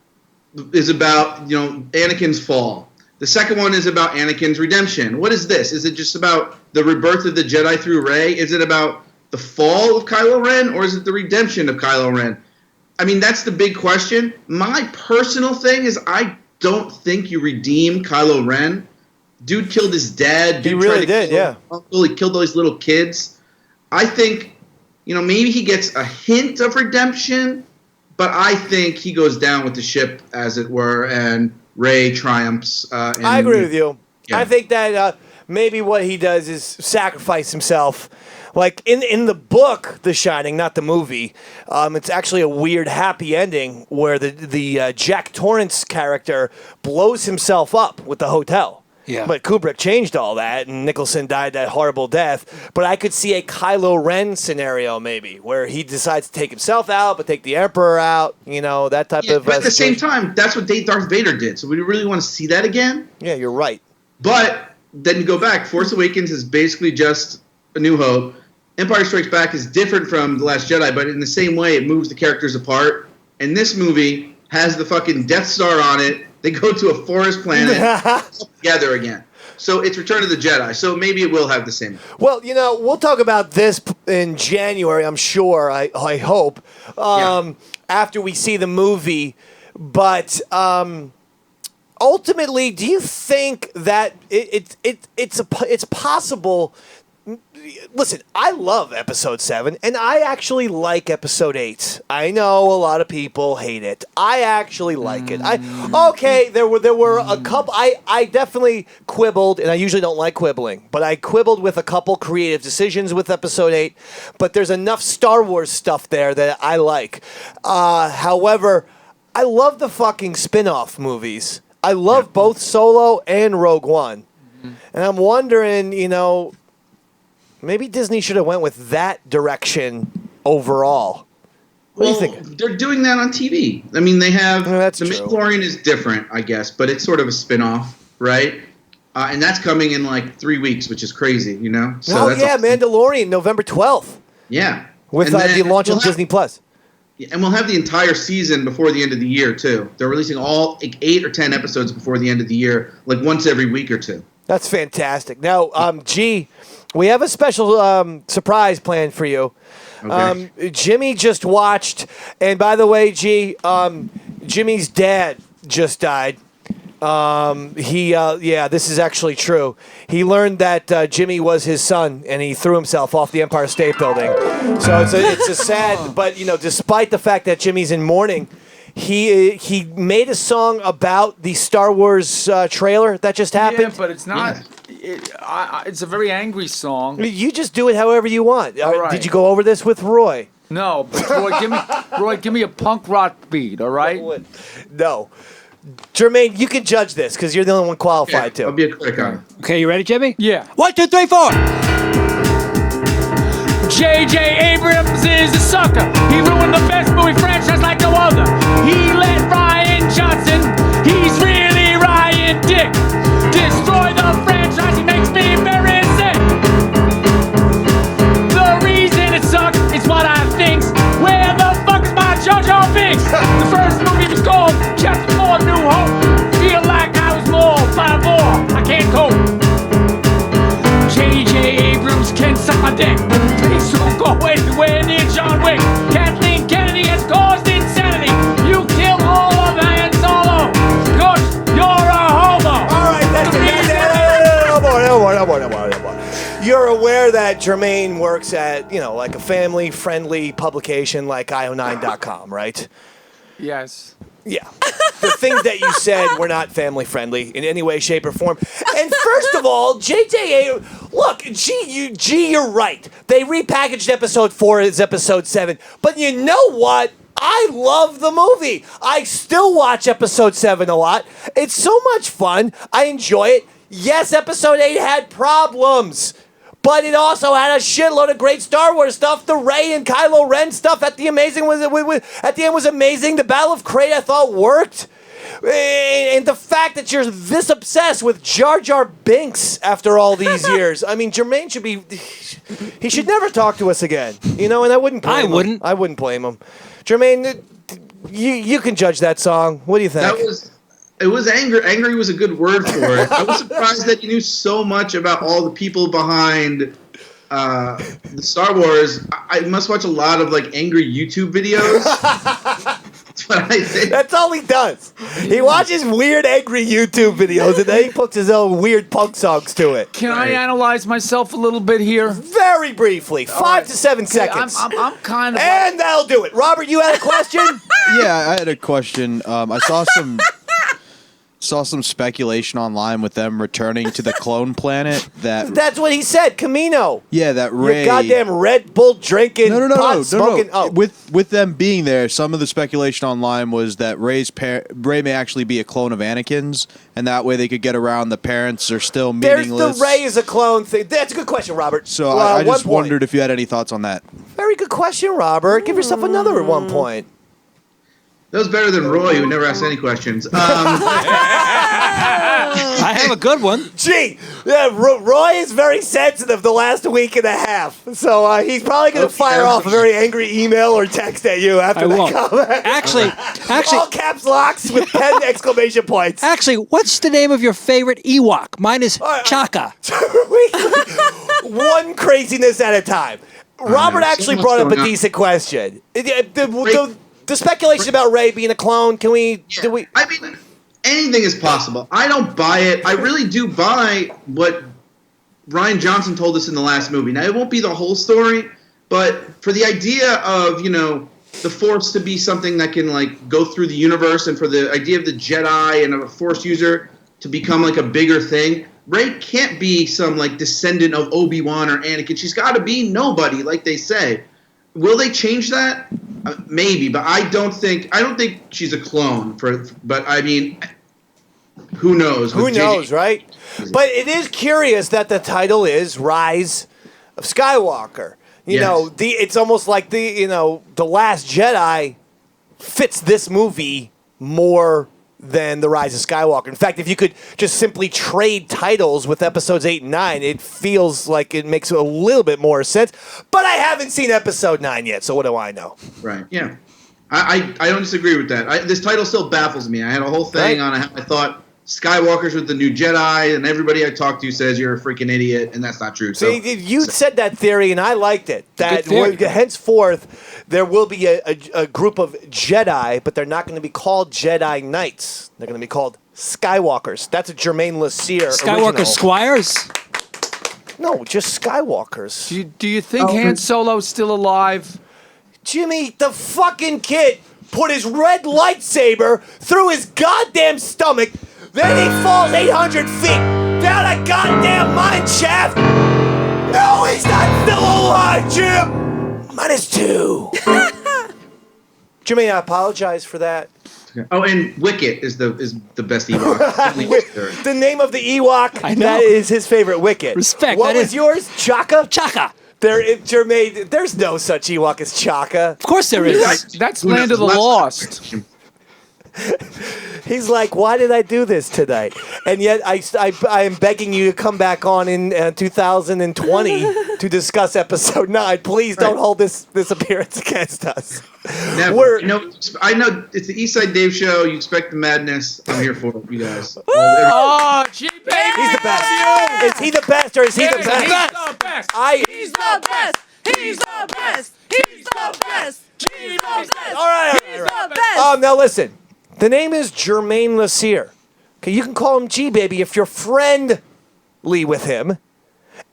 is about, Anakin's fall. The second one is about Anakin's redemption. What is this? Is it just about the rebirth of the Jedi through Rey? Is it about the fall of Kylo Ren, or is it the redemption of Kylo Ren? I mean, that's the big question. My personal thing is I don't think you redeem Kylo Ren. Dude killed his dad. Dude he really did, yeah. Uncle. He killed all these little kids. I think, maybe he gets a hint of redemption, but I think he goes down with the ship, as it were, and Rey triumphs. I agree with you. Yeah. I think that maybe what he does is sacrifice himself. Like in the book, The Shining, not the movie, it's actually a weird happy ending where the Jack Torrance character blows himself up with the hotel. Yeah. But Kubrick changed all that, and Nicholson died that horrible death. But I could see a Kylo Ren scenario maybe, where he decides to take himself out, but take the Emperor out. That type of. But at the same situation. time, that's what Darth Vader did. So we really want to see that again. Yeah, you're right. But then you go back. Force Awakens is basically just A New Hope. Empire Strikes Back is different from The Last Jedi, but in the same way, it moves the characters apart. And this movie has the fucking Death Star on it. They go to a forest planet together again. So it's Return of the Jedi. So maybe it will have the same. Well, we'll talk about this in January, I'm sure. I hope after we see the movie. But ultimately, do you think that it's possible? Listen, I love Episode 7, and I actually like Episode 8. I know a lot of people hate it. I actually like it. There were a couple. I definitely quibbled, and I usually don't like quibbling, but I quibbled with a couple creative decisions with Episode 8. But there's enough Star Wars stuff there that I like. However, I love the fucking spin-off movies. I love both Solo and Rogue One, and I'm wondering, maybe Disney should have went with that direction overall. What do you think? They're doing that on TV. I mean, they have that's The true. Mandalorian is different, I guess, but it's sort of a spin-off, right? And that's coming in like 3 weeks, which is crazy, So that's awesome. Mandalorian, November 12th. Yeah. With And then the launch we'll of have- Disney Plus. And we'll have the entire season before the end of the year, too. They're releasing all 8 or 10 episodes before the end of the year, like once every week or two. That's fantastic. Now, G, we have a special surprise planned for you. Okay. Jimmy just watched, and by the way, G, Jimmy's dad just died. This is actually true. He learned that Jimmy was his son, and he threw himself off the Empire State Building. So it's a sad, but despite the fact that Jimmy's in mourning, he made a song about the Star Wars trailer that just happened. Yeah, but it's not. It's a very angry song. You just do it however you want. All right. Did you go over this with Roy? No, but Roy, give me a punk rock beat, all right? No. Jermaine, you can judge this because you're the only one qualified I'll to. be a critic on it. Okay, you ready, Jimmy? Yeah. 1, 2, 3, 4. J.J. Abrams is a sucker. He ruined the best movie franchise like no other. He let Ryan Johnson, he's really Ryan Dick, destroy the franchise. He makes me very sick. The reason it sucks is what I think. Where the fuck is my JoJo Binks? The first movie was called Chapter 4 New Hope. Feel like I was mauled by a boar. I can't cope. J.J. Abrams can suck my dick. Please don't go anywhere near John Wick. Kathleen Kennedy has caused insanity. You kill all of Han Solo. Cause you're a homo. All right, that's it. No more. You're aware that Jermaine works at, like a family-friendly publication like io9.com, right? Yes. Yeah. The things that you said were not family-friendly in any way, shape, or form. And first of all, look, you're right. They repackaged episode 4 as episode 7. But you know what? I love the movie. I still watch episode 7 a lot. It's so much fun. I enjoy it. Yes, episode 8 had problems. But it also had a shitload of great Star Wars stuff. The Rey and Kylo Ren stuff at the end was amazing. The Battle of Krayt I thought worked. And the fact that you're this obsessed with Jar Jar Binks after all these years. I mean, Jermaine he should never talk to us again. And I wouldn't blame him. I wouldn't blame him. Jermaine, you can judge that song. What do you think? It was anger. Angry was a good word for it. I was surprised that you knew so much about all the people behind the Star Wars. I must watch a lot of angry YouTube videos. That's what I think. That's all he does. He watches weird, angry YouTube videos, and then he puts his own weird punk songs to it. Can I analyze myself a little bit here? Very briefly, 5 to 7 seconds. I'm kind of. And that'll do it. Robert, you had a question? Yeah, I had a question. I saw saw some speculation online with them returning to the clone planet. That's what he said, Camino. Yeah, that Ray. Your goddamn Red Bull drinking, pot smoking. No. With them being there, some of the speculation online was that Ray may actually be a clone of Anakin's, and that way they could get around the parents are still meaningless. There's the Ray is a clone thing. That's a good question, Robert. So I just wondered if you had any thoughts on that. Very good question, Robert. Give yourself another at one point. That was better than Roy, who never asked any questions. I have a good one. Gee, yeah, Roy is very sensitive the last week and a half, so he's probably going to fire off a very angry email or text at you after that comment. Actually, all caps locks with 10 exclamation points. Actually, what's the name of your favorite Ewok? Mine is Chaka. One craziness at a time. Robert actually brought up a decent question. The speculation about Ray being a clone, can we... Yeah. I mean, anything is possible. I don't buy it. I really do buy what Rian Johnson told us in the last movie. Now, it won't be the whole story, but for the idea of, the Force to be something that can, go through the universe, and for the idea of the Jedi and of a Force user to become, a bigger thing, Rey can't be some, descendant of Obi-Wan or Anakin. She's got to be nobody, like they say. Will they change that? Maybe, but I don't think she's a clone. But I mean, who knows? Who knows, right? But it is curious that the title is Rise of Skywalker. You know, it's almost like the Last Jedi fits this movie more than The Rise of Skywalker. In fact, if you could just simply trade titles with episodes 8 and 9, it feels like it makes a little bit more sense. But I haven't seen episode 9 yet, so what do I know? Right, yeah. I don't disagree with that. This title still baffles me. I had a whole thing on how I thought Skywalker's with the new Jedi, and everybody I talk to says you're a freaking idiot, and that's not true. So you said that theory, and I liked it. That henceforth there will be a group of Jedi, but they're not going to be called Jedi Knights. They're going to be called Skywalkers. That's a Jermaine Lassier Skywalker original. Squires? No, just Skywalkers. Do you think Han Solo's still alive? Jimmy, the fucking kid put his red lightsaber through his goddamn stomach. Then he falls 800 feet down a goddamn mine shaft. No, he's not still alive, Jim. -2. Jimmy, I apologize for that. Oh, and Wicket is the best Ewok. The name of the Ewok, that is his favorite, Wicket. Respect. What was yours? Chaka? Chaka. Jermaine, there's no such Ewok as Chaka. Of course there is. That's Land of the Lost. He's like, why did I do this tonight? And yet I am begging you to come back on in 2020 to discuss episode 9. Please don't hold this appearance against us. Never. I know it's the Eastside Dave show. You expect the madness. I'm here for it, you guys. Oh, gee, baby. He's the best. Is he the best or is he the best? He's the best. He's the best. He's the best. He's the best. He's the best. All right. He's the best. Now listen. The name is Jermaine Lassier. Okay, you can call him G Baby if you're friendly with him.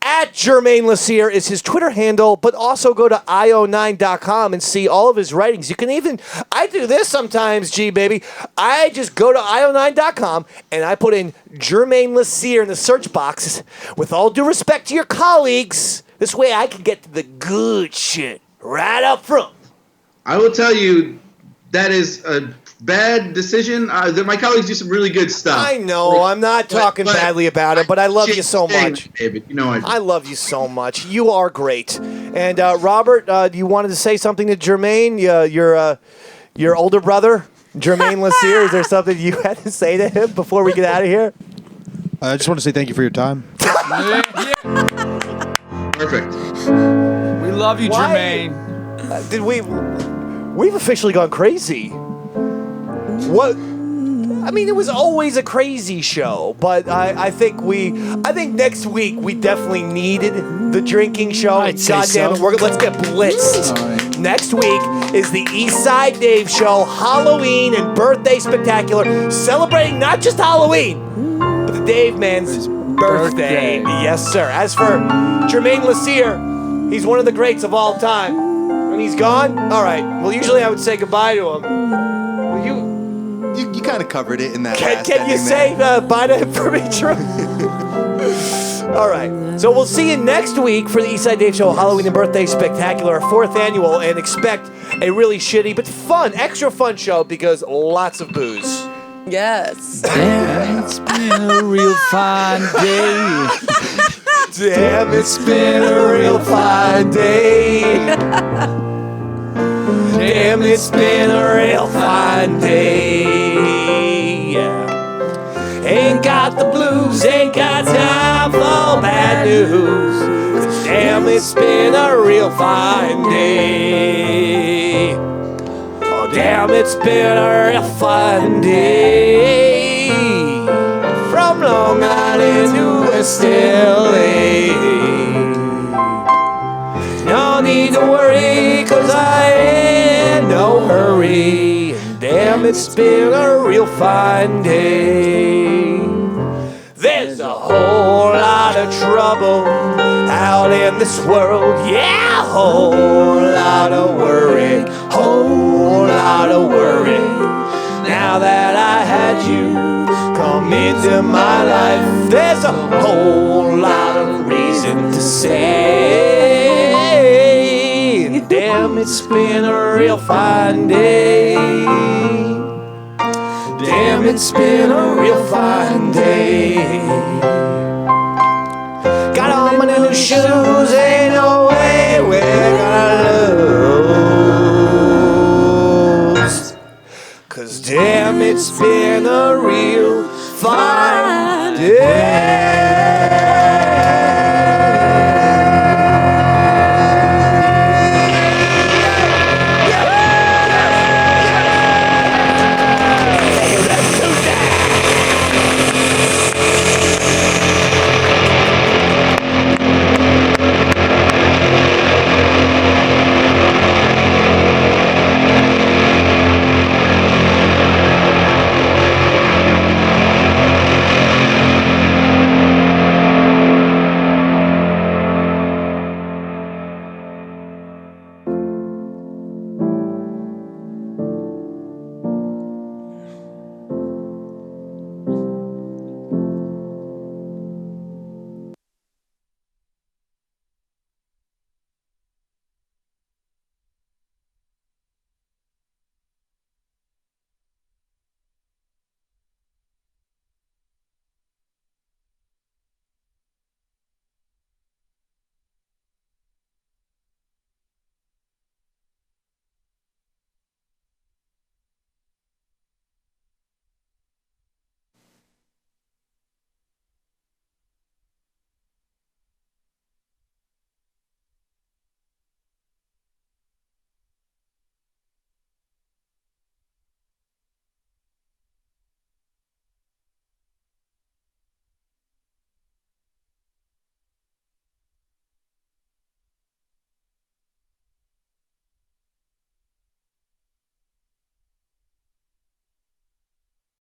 At Jermaine Lassier is his Twitter handle, but also go to io9.com and see all of his writings. You can even, I do this sometimes, G Baby. I just go to io9.com and I put in Jermaine Lassier in the search box. With all due respect to your colleagues, this way I can get to the good shit right up front. I will tell you, that is a bad decision. My colleagues do some really good stuff. I know. I'm not talking badly about it, but I love you so much. David, you know I love you so much. You are great. And Robert, you wanted to say something to Jermaine, your older brother, Jermaine Lassier. Is there something you had to say to him before we get out of here? I just want to say thank you for your time. Perfect. We love you, Jermaine. We've officially gone crazy. What? I mean, it was always a crazy show, but I think next week we definitely needed the drinking show. I'd say God damn it, so. let's get blitzed. Right. Next week is the Eastside Dave Show, Halloween and Birthday Spectacular, celebrating not just Halloween, but the Dave Man's birthday. Yes, sir. As for Jermaine Lassier, he's one of the greats of all time. And he's gone? All right. Well, usually I would say goodbye to him. Will you You kind of covered it in that. Can you say buy that for me, Drew? All right. So we'll see you next week for the Eastside Dave Show Halloween and Birthday Spectacular, our 4th annual, and expect a really shitty but fun, extra fun show because lots of booze. Yes. Damn, it's been a real fine day. Damn, it's been a real fine day. Damn, it's been a real fine day. Yeah. Ain't got the blues, ain't got time for bad news. 'Cause damn, it's been a real fine day. Oh, damn, it's been a real fine day. From Long Island to West LA. No need to worry, 'cause I ain't in no hurry. And damn, it's been a real fine day. There's a whole lot of trouble out in this world. Yeah, a whole lot of worry. Whole lot of worry. Now that I had you come into my life, there's a whole lot of reason to say, damn, it's been a real fine day. Damn, it's been a real fine day. Got on my new shoes, ain't no way we're gonna lose. 'Cause damn, it's been a real fine day.